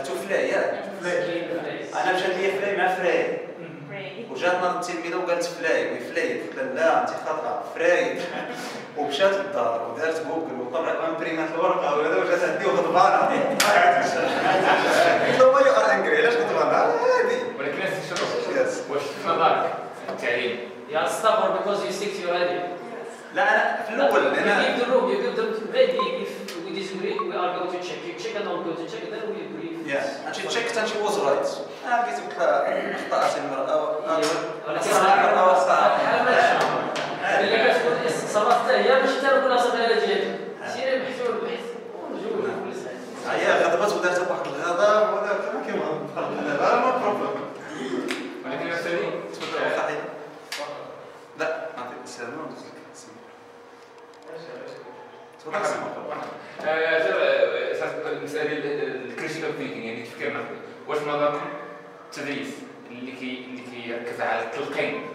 Speaker 3: تفلاي ياك. أنا مشات لي فلاي مع فراي. وجاتنا التلميذة وقالت فلاي وفلايد، قال لا أنت خاطئة فرايد. ومشات للدار ودارت جوجل وطبعت امبريمات الورقة وهذا وجات عندي وغضبانة. قلت له واي ار انجري علاش غضبانة؟ عادي.
Speaker 4: ولكن الشروط واش في نظرك التعليم؟
Speaker 1: You are stubborn because you stick to your idea.
Speaker 3: لا أنا في الأول
Speaker 1: you give them maybe if we disagree we are going to check. You check and I'm going to check and then we agree.
Speaker 3: Yeah, and she checked and she was right. قلت لها أخطأت المرأة.
Speaker 1: المرأة وأخطأت. اللي كتقول الاستفسارات حتى هي ماشي حتى نقولها صافي على ديالي. سيري بحثوا البحث ونجاوبوا كل ساعة.
Speaker 3: هي غضبت ودارت واحد الغضب ولا كما كيما بحال دابا ما بروبليم.
Speaker 4: ولكن أستاذي
Speaker 3: تفضل واحد. لا نعطيك السلامة وندوز لك.
Speaker 4: المسألة الكريتيكال ثينكينغ يعني التفكير النقدي، واش في نظركم التدريس اللي كيركز على التلقين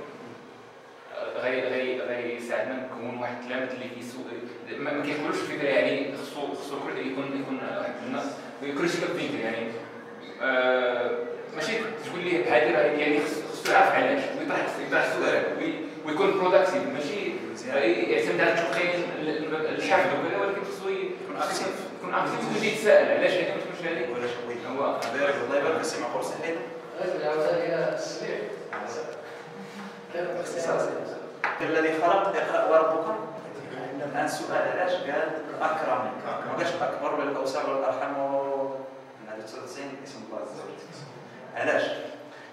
Speaker 4: غيساعدنا نكون واحد التلاميذ اللي ما كيقولوش الفكرة يعني خصو يكون واحد الناس كريتيكال ثينكينغ يعني ماشي تقول لي هذه راه يعني خصو يعرف علاش ويطرح السؤال ويكون بروداكتيف ماشي يعتمد على التلقين الحفظ وكذا ولكن خصو يكون اكتيف ويجي يتساءل علاش هذه ما تكونش هذه ولا شويه هو
Speaker 3: الله يبارك فيك معقول صحيح
Speaker 9: العاوتانيه السريع كان اختصاص
Speaker 3: الذي خلق يقرأ وربك الآن سؤال علاش قال أكرم ما قالش أكبر ولا الأوسع ولا الأرحم من هذا 99 اسم الله عز وجل علاش؟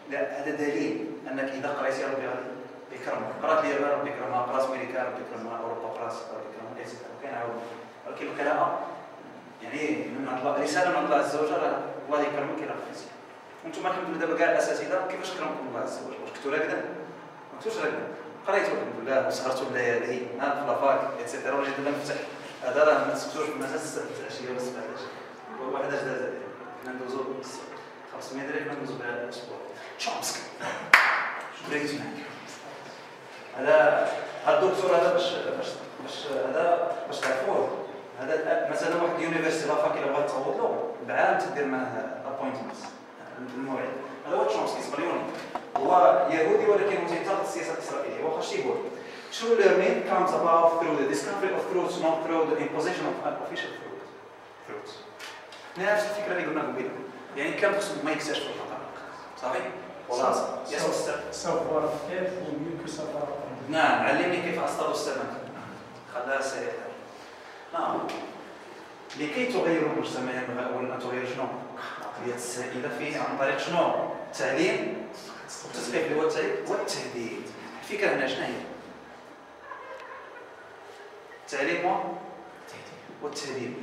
Speaker 3: لا هذا دليل أنك إذا قرأت يا ربي غادي يكرمك قرأت لي ربي يكرمها قرأت أمريكا ربي يكرمها أوروبا قرأت ربي يكرمها إتسيتيرا وكاين عاود ولكن القراءة يعني من الله رسالة من الله عز وجل الله يكرمك إلى الخير وأنتم الحمد لله دابا كاع الأساتذة كيفاش كرمكم الله عز وجل؟ واش كنتوا راكدين؟ ما كنتوش راكدين قريتوا الحمد لله وسهرتوا الليالي نهار في لافاك إتسيتيرا ولا دابا نفتح هذا راه ما تسكتوش في المساس العشية ولا الصباح واحد اش داز حنا ندوزو 500 درهم ندوزو بها الأسبوع تشومسكي بريت معاك هذا الدكتور هذا باش هذا باش تعرفوه هذا مثلا واحد اليونيفرسيتي لافاك الا بغات تعوض له بعام تدير معاه ابوينتمنت الموعد هذا هو تشومسكي اسبانيولي هو يهودي ولكن هو تينتقد السياسه الاسرائيليه هو خاص يقول true learning comes about through the discovery of truths not through the imposition of artificial truths نفس الفكره اللي قلنا قبيله يعني كان خصو ما يكساش في الحقائق صافي خلاص
Speaker 2: savoir faire vaut mieux que savoir.
Speaker 3: نعم علمني كيف اصطاد السمك خلاها سريعه لكي تغيروا المجتمع ينبغي اولا ان تغيروا شنو؟ العقليه السائله فيه عن طريق شنو؟ التعليم والتثقيف اللي هو التعليم والتهديد. الفكره هنا شنو هي؟ التعليم والتهديد،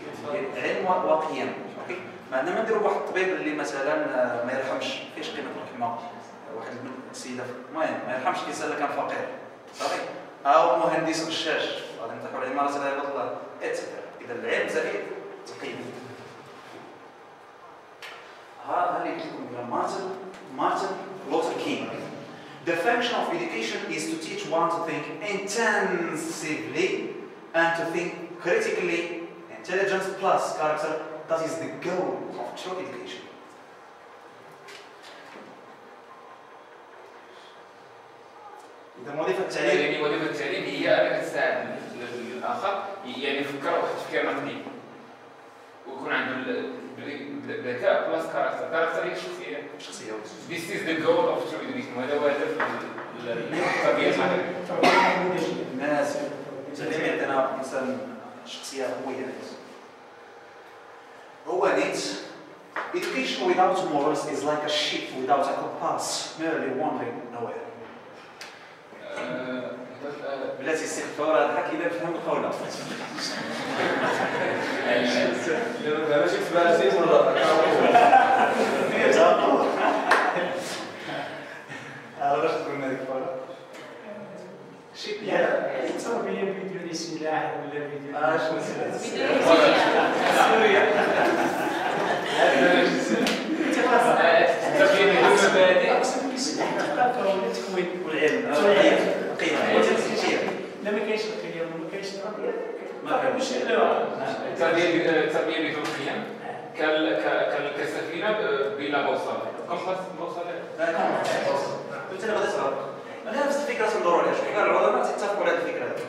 Speaker 3: علم وقيم. اوكي، ما عندنا ما نديروا واحد الطبيب اللي مثلا ما يرحمش، فيش قيمه الرحمه؟ واحد السيده المهم ما يرحمش الانسان اللي كان فقير صافي، او مهندس غشاش غادي نطيحوا عليه مرات لا يبطل الله اتسيتيرا. اذا العلم زائد التقييم. هذا اللي كيقول مارتن لوثر كينغ. The function of education is to teach one to think intensively and to think critically. Intelligence plus character, that is the goal of true education. إذا وظيفة التعليم
Speaker 4: يعني وظيفة التعليم هي أنك تساعد الآخر يعني يفكر واحد التفكير نقدي ويكون عنده الذكاء بلس كاركتر. كاركتر هي الشخصية. This is the goal of true education. وهذا هو هدف التربية
Speaker 3: الناس. التعليم يعطينا إنسان شخصية قوية. هو نيت. Education without morals is like a ship without a compass, merely wandering nowhere. بلاتي استغفار هذا الحكي إذا فهم القولة.
Speaker 5: ماشي تبارزين ولا
Speaker 3: واش تقولنا هذيك القولة؟
Speaker 2: شيء لا التربية بدون سلاح ولا بدون
Speaker 3: شنو
Speaker 2: سوريا
Speaker 4: التربية بدون مبادئ
Speaker 2: السلاح الثقافة والتكوين
Speaker 3: والعلم القيم.
Speaker 2: لا ما كاينش القيم وما كاينش التربية
Speaker 3: ما كاينش.
Speaker 4: التربية بدون قيم كالسفينة بلا بوصلة. كمباس بوصلة؟
Speaker 3: لا كمباس. قلت أنا غادي تغرق. أنا نفس الفكرة تندوروا عليها. شوف كاع العلماء تتفقوا على هذه الفكرة هذه.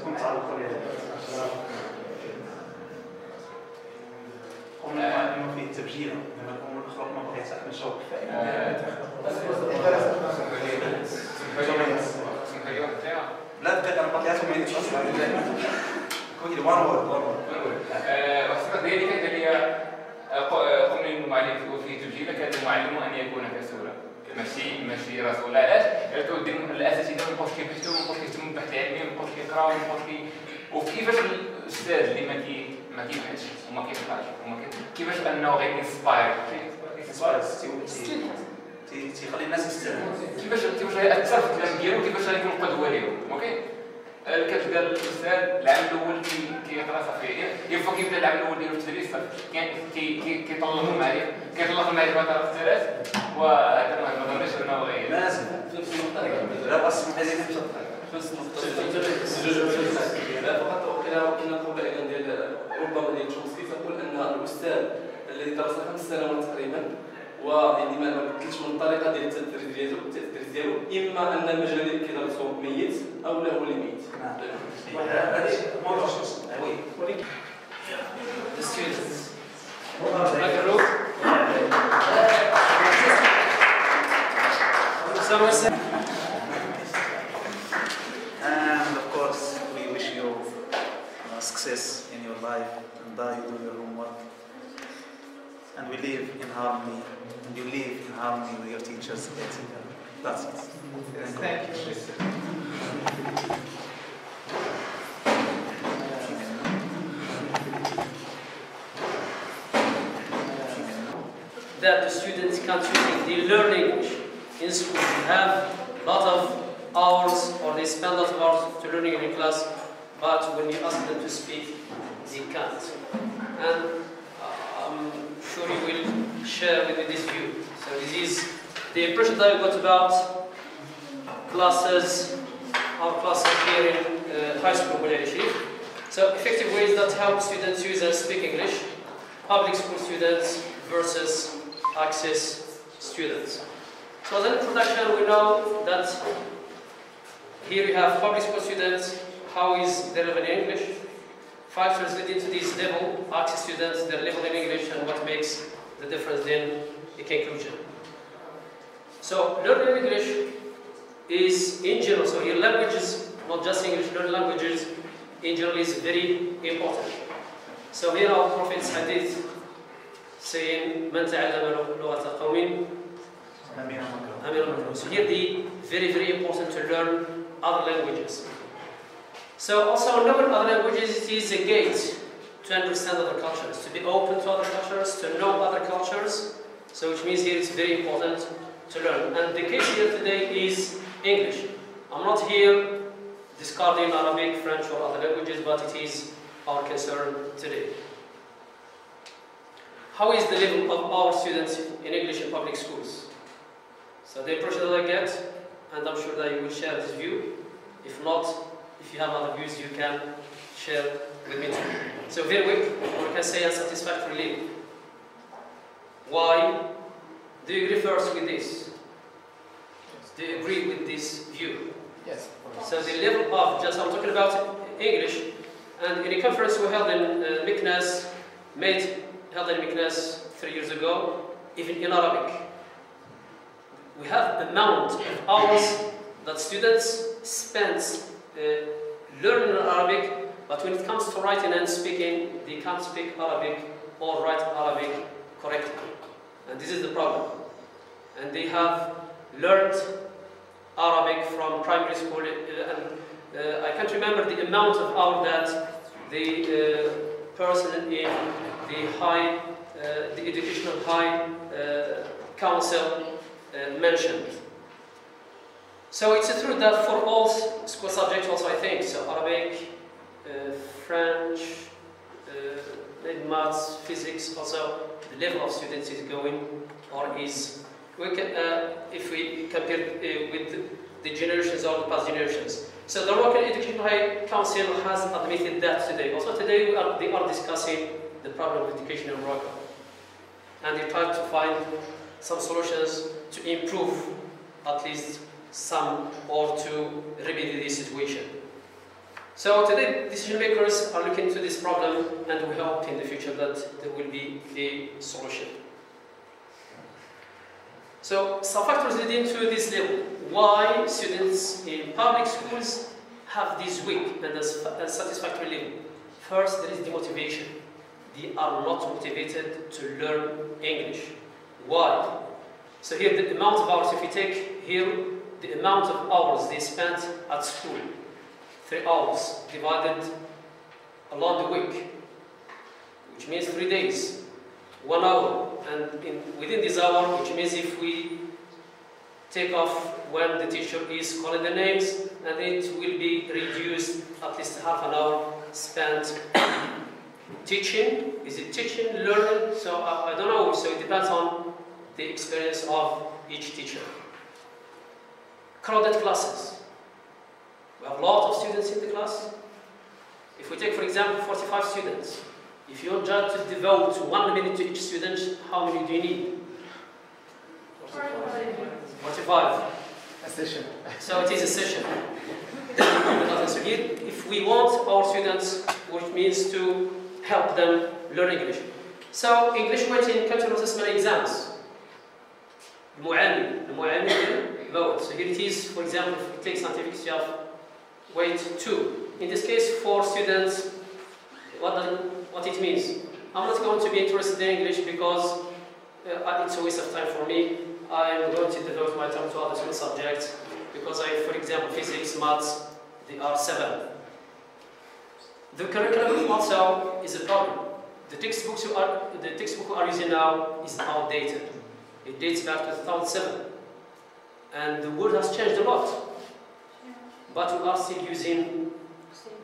Speaker 3: كنت تعرفوا عليها. قلنا إنه فيه تبجيل، لما نكون نخرج ما بغيت نشوف. لا دقيقة أنا قلت لكم يعني أصلا كويس وان وورد
Speaker 4: وحسبت ذلك كان لي قمنا المعلم في تبجيل كان المعلم أن يكون كسولا ماشي رسول. علاش؟ لأن الأساتذة ما بقاوش كيبحثوا، ما بقاوش كيهتموا بالبحث العلمي، ما بقاوش كيقراو، ما بقاوش وكيفاش الأستاذ اللي ما كيبحثش وما كيقراش كيفاش أنه غير انسباير
Speaker 3: تيخلي الناس يستفادوا.
Speaker 4: كيفاش غيأثر في الكلام ديالو، كيفاش غيكون قدوة ليهم. اوكي، كتلقى الاستاذ العام الاول كيقرا صافي يبقى كيبدا العام الاول ديالو في التدريس صافي كيطلق المعرفه طرف الثلاث وهذا ما ظنيتش انه غير
Speaker 3: لازم لا بس هذه
Speaker 5: لا فقط كاين قولة ايضا ديال ربما ديال تشومسكي تقول ان الاستاذ الذي درس 5 سنوات تقريبا ويعني ما بدلش من الطريقه ديال التدريس ديالو اما ان المجال اللي كيدرسو ميت او لا هو اللي ميت.
Speaker 3: هذه موضوع وي
Speaker 1: ولكن the students
Speaker 3: and of course we wish you success in your life and that you do your homework and we live in harmony and you live in harmony with your teachers, etc. That's it. Thank you.
Speaker 1: That the students can't really learn English in school. They have a lot of hours or they spend a lot of hours to learning in class, but when you ask them to speak, they can't. And I'm sure you will share with me this view. So this is the impression that I got about classes, our classes here in high school, So effective ways that help students use and speak English, public school students versus Access students. So as an introduction, we know that here we have public school students, how is their level in English, factors leading to this level, Access students, their level in English, and what makes the difference in the conclusion. So learning English is in general, so your language is not just English, learn languages in general is very important. So here our Prophet's hadith saying, "Man ta'allama lughata qawmin So here the very important to learn other languages. So also knowing other languages, it is a gate to understand other cultures, to be open to other cultures, to know other cultures. So which means here it's very important to learn. And the case here today is English. I'm not here discarding Arabic, French or other languages, but it is our concern today. How is the level of our students in English in public schools? So the impression that I get, and I'm sure that you will share this view. If not, if you have other views, you can share with me too. So very quick, we can say unsatisfactory level. Why? Do you agree first with this? Do you agree with this view?
Speaker 6: Yes.
Speaker 1: So the level of, just I'm talking about English, and in a conference we held in Meknes, held in Meknes 3 years ago, even in Arabic. We have amount of hours that students spend learning Arabic, but when it comes to writing and speaking, they can't speak Arabic or write Arabic correctly. And this is the problem. And they have learned Arabic from primary school, and I can't remember the amount of hours that the person in the educational high council mentioned. So it's true that for all school subjects also I think, so Arabic, French, maths, physics, also the level of students is going or is, if we compare with the generations or the past generations. So the Moroccan Education High Council has admitted that today. Also today they are discussing the problem of education in Morocco. And they try to find some solutions to improve at least some or to remedy this situation. So today decision makers are looking into this problem, and we hope in the future that there will be a solution. So some factors leading to this level. Why students in public schools have this weak and unsatisfactory level? First, there is demotivation. They are not motivated to learn English. Why? So here the amount of hours, if you take here the amount of hours they spent at school, 3 hours divided along the week, which means 3 days, 1 hour, and within this hour, which means if we take off when the teacher is calling the names, and it will be reduced at least half an hour spent teaching. Is it teaching, learning? So I don't know, so it depends on the experience of each teacher. Crowded classes. We have a lot of students in the class. If we take, for example, 45 students, if you judge to devote 1 minute to each student, how many do you need? 45.
Speaker 6: A session.
Speaker 1: So it is a session. So here, if we want our students, which means to help them learn English. So English weighting comes to assessment exams. العالمي. So here it is, for example, if we take scientific, you have weight 2. In this case, for students, what it means. I'm not going to be interested in English because it's a waste of time for me. I'm going to devote my time to other school subjects because for example, physics, maths, they are 7. The curriculum also is a problem. The textbook we are using now is outdated. It dates back to 2007. And the world has changed a lot. But we are still using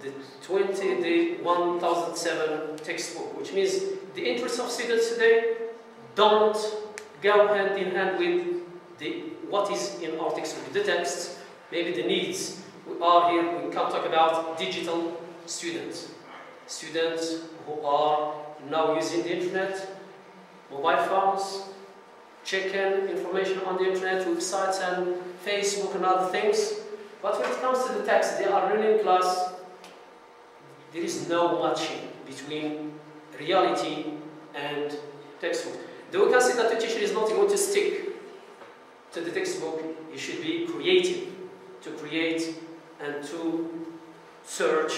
Speaker 1: the 1007 textbook, which means the interests of students today don't go hand in hand with what is in our textbook. The text, maybe the needs. We are here, we can talk about digital students. Students who are now using the internet, mobile phones, checking information on the internet, websites and Facebook and other things. But when it comes to the text, they are learning in class. There is no matching between reality and textbook. Though we can see that the teacher is not going to stick to the textbook, he should be creative to create and to search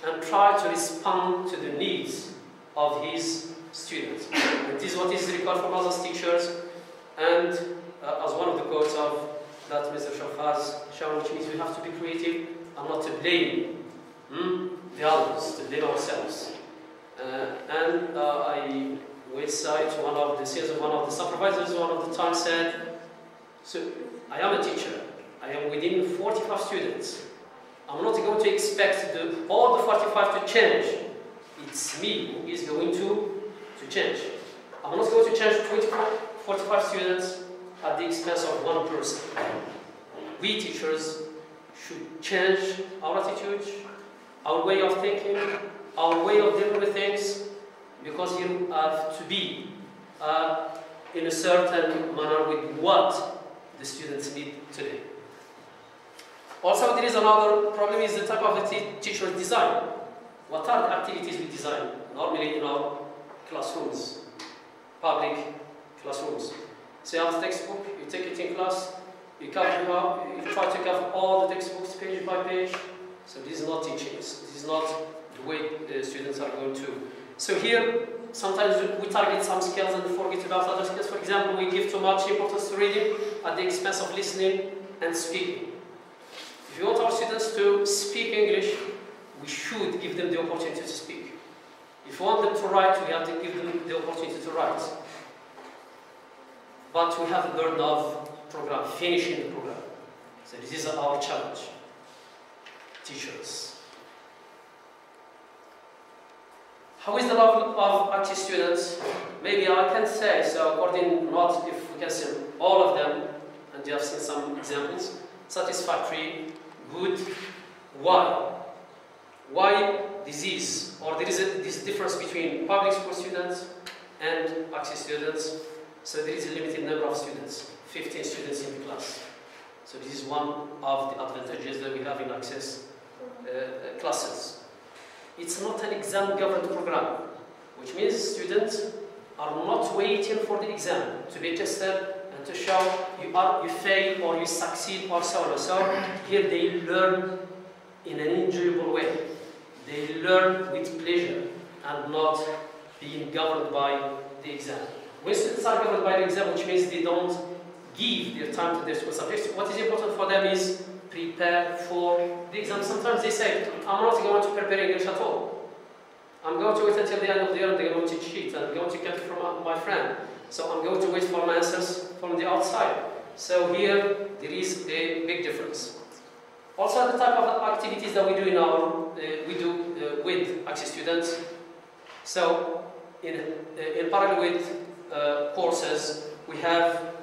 Speaker 1: and try to respond to the needs of his students. And this is what is required from us as teachers, and as one of the quotes of that Mr. Shaf has shown, which means we have to be creative and not to blame the others, to blame ourselves. And I will cite one of the sales of one of the supervisors one of the time said, so I am a teacher, I am within 45 students. I'm not going to expect all the 45 to change. It's me who is going to change. I'm not going to change 45 students at the expense of one person. We teachers should change our attitude, our way of thinking, our way of dealing with things, because you have to be in a certain manner with what the students need today. Also, there is another problem, is the type of teacher design. What are the activities we design normally in our classrooms, public classrooms? So you have a textbook, you take it in class, you try to cover all the textbooks page by page. So this is not teaching, this is not the way the students are going to. So here, sometimes we target some skills and forget about other skills. For example, we give too much importance to reading at the expense of listening and speaking. If you want our students to speak English, we should give them the opportunity to speak. If we want them to write, we have to give them the opportunity to write. But we have the burden of finishing the program. So this is our challenge. Teachers. How is the level of Axis students? Maybe I can say, so according, not if we can see all of them, and you have seen some examples, satisfactory, good. Why? Why disease? Or there is this difference between public school students and Axis students. So there is a limited number of students, 15 students in the class. So this is one of the advantages that we have in Axis classes. It's not an exam-governed program, which means students are not waiting for the exam to be tested and to show you fail or you succeed or so on. So here they learn in an enjoyable way. They learn with pleasure and not being governed by the exam. When students are governed by the exam, which means they don't give their time to their school subjects, what is important for them is prepare for the exam. Sometimes they say, I'm not going to prepare English at all. I'm going to wait until the end of the year and I'm going to cheat. I'm going to get it from my friend. So I'm going to wait for my answers from the outside. So here, there is a big difference. Also, the type of activities that we do with Axis students. So, in parallel with courses, we have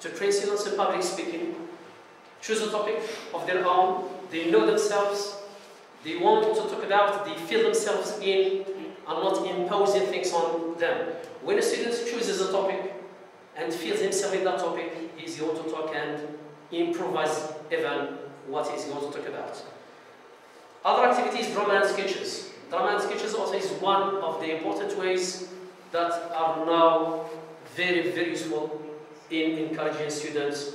Speaker 1: to train students in public speaking, choose a topic of their own, they know themselves, they want to talk about, they feel themselves in, and not imposing things on them. When a student chooses a topic and feels himself in that topic, he's going to talk and improvise even what he's going to talk about. Other activities, drama and sketches. Drama and sketches also is one of the important ways that are now very, very useful in encouraging students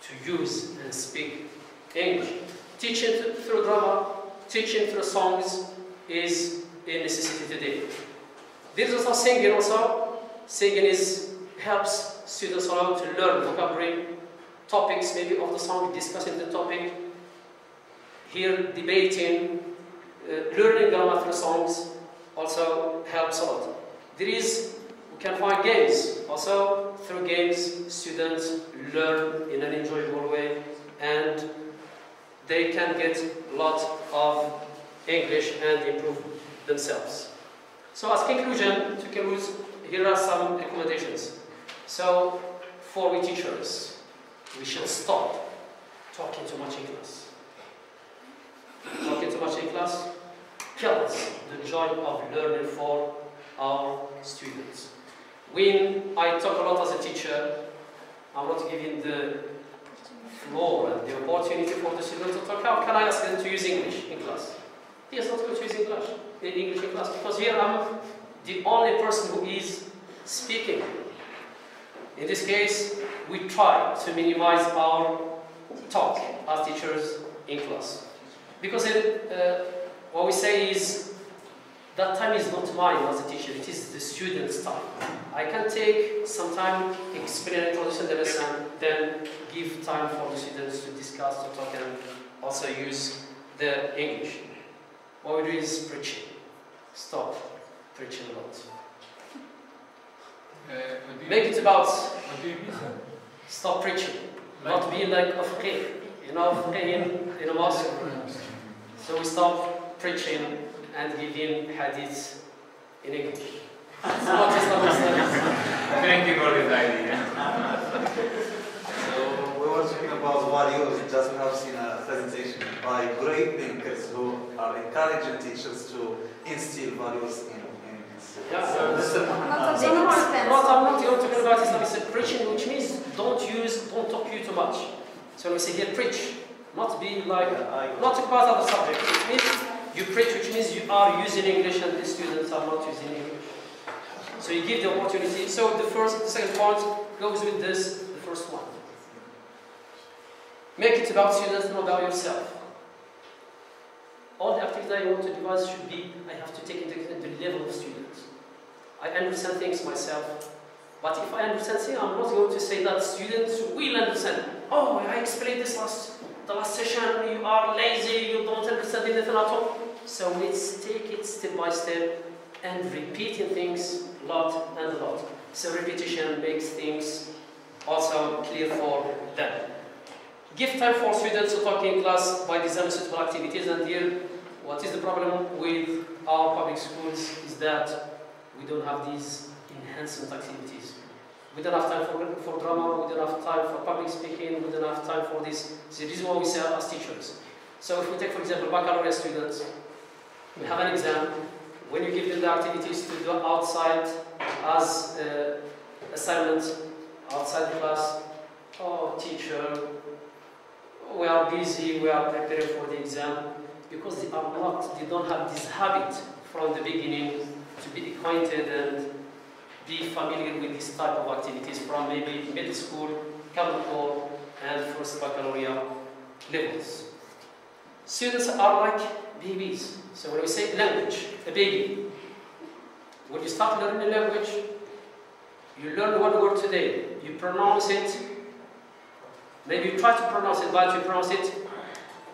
Speaker 1: to use and speak English. Teaching through drama, teaching through songs is a necessity today. There's also singing also. Singing helps students around to learn vocabulary, topics maybe of the song, discussing the topic. Here, debating, learning grammar through songs also helps a lot. We can find games. Also, through games, students learn in an enjoyable way and they can get a lot of English and improve themselves. So as conclusion, to conclude, here are some recommendations. So, for we teachers, we should stop talking too much in class. Talking too much in class kills the joy of learning for our students. When I talk a lot as a teacher, I'm not giving the floor and the opportunity for the student to talk. How can I ask them to use English in class? He is not going to use English in class because here I'm the only person who is speaking. In this case, we try to minimize our talk as teachers in class. Because what we say is that time is not mine as a teacher, it is the student's time. I can take some time, explain, introduce the lesson, then give time for the students to discuss, to talk, and also use the English. What we do is preaching. Stop preaching a lot. Make it about stop preaching, not be like a faqih, you know, faqih in a mosque. So we stop preaching and giving hadith in English. It's not Islamic studies.
Speaker 4: Thank you for this idea.
Speaker 3: So we were talking about values. Just we have seen a presentation by great thinkers who are encouraging teachers to instill values in
Speaker 1: Yeah,
Speaker 8: Not a big
Speaker 1: I'm
Speaker 8: expense.
Speaker 1: not talking about Islamic preaching, which means don't talk you too much. So when we say here preach, not be like, not talk about other subjects. It means you preach, which means you are using English and the students are not using English. So you give the opportunity. So the second point goes with this, the first one. Make it about students, not about yourself. All the activities I want to devise should be, I have to take into account the level of students. I understand things myself, but if I understand things, I'm not going to say that students will understand. Oh, I explained this the last session, you are lazy, you don't understand anything at all. So let's take it step by step and repeating things a lot and a lot. So repetition makes things also clear for them. Give time for students to talk in class by designing suitable activities, and here, what is the problem with our public schools is that we don't have these enhancement activities. We don't have time for drama, we don't have time for public speaking, we don't have time for this. So this is what we say as teachers. So if we take, for example, baccalaureate students, we have an exam. When you give them the activities to do outside as assignments, outside the class, oh, teacher, we are busy, we are preparing for the exam, because they don't have this habit from the beginning to be acquainted and be familiar with this type of activities from maybe middle school, common core, and first baccalaureate levels. Students are like babies. So when we say language, a baby, when you start learning a language, you learn one word today, you pronounce it. Maybe you try to pronounce it, but you pronounce it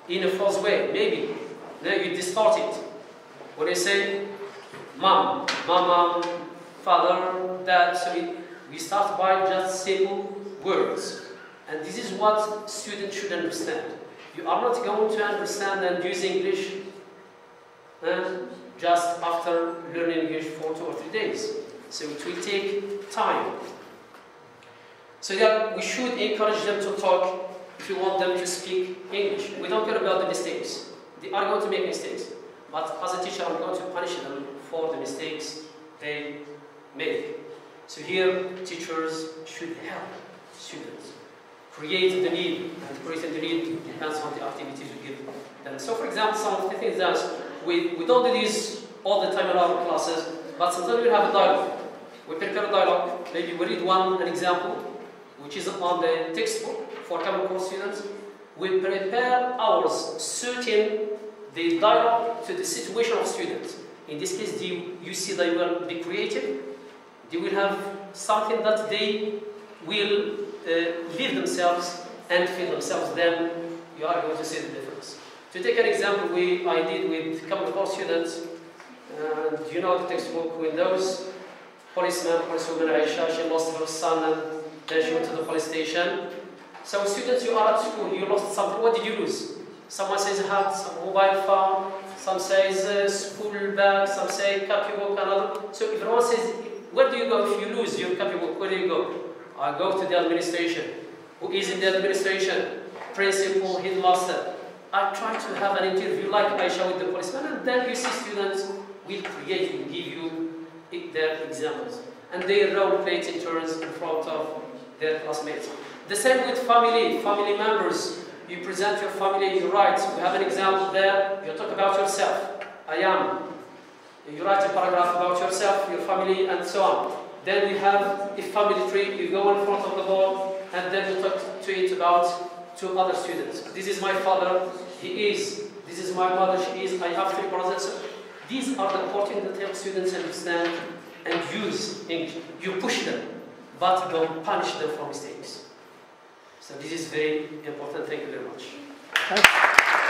Speaker 1: in a false way. Maybe. Then you distort it. When you say mom, mama, father, dad, so we start by just simple words. And this is what students should understand. You are not going to understand and use English just after learning English for 2 or 3 days. So it will take time. So yeah, we should encourage them to talk if you want them to speak English. We don't care about the mistakes. They are going to make mistakes. But as a teacher, I'm going to punish them for the mistakes they make. So here, teachers should help students. Create the need, and creating the need depends on the activities we give them. So for example, some of the things that we don't do this all the time in our classes, but sometimes we have a dialogue. We prepare a dialogue, maybe we read an example, which is on the textbook for common core students. We prepare ours suiting the dialogue to the situation of students. In this case, you see they will be creative. They will have something that they will live themselves and feel themselves. Then you are going to see the difference. To take an example, I did with common core students. You know the textbook with those policewoman Aisha, she lost her son and then she went to the police station. So students, you are at school, you lost something, what did you lose? Someone says hat, some mobile phone, some says school bag, some say copybook, another. So everyone says, where do you go if you lose your copybook? Where do you go? I go to the administration. Who is in the administration? Principal, headmaster. I try to have an interview like Aisha with the policeman, and then you see students will create, will give you their examples. And they role play in turns in front of their classmates. The same with family members. You present your family, you write. We have an example there. You talk about yourself. I am. You write a paragraph about yourself, your family, and so on. Then you have a family tree. You go in front of the board, and then you talk to it about 2 other students. This is my father. He is This is my mother, she is, I have 3 brothers. So these are the important that help students understand and use English. You push them, but don't punish them for mistakes. So this is very important. Thank you very much.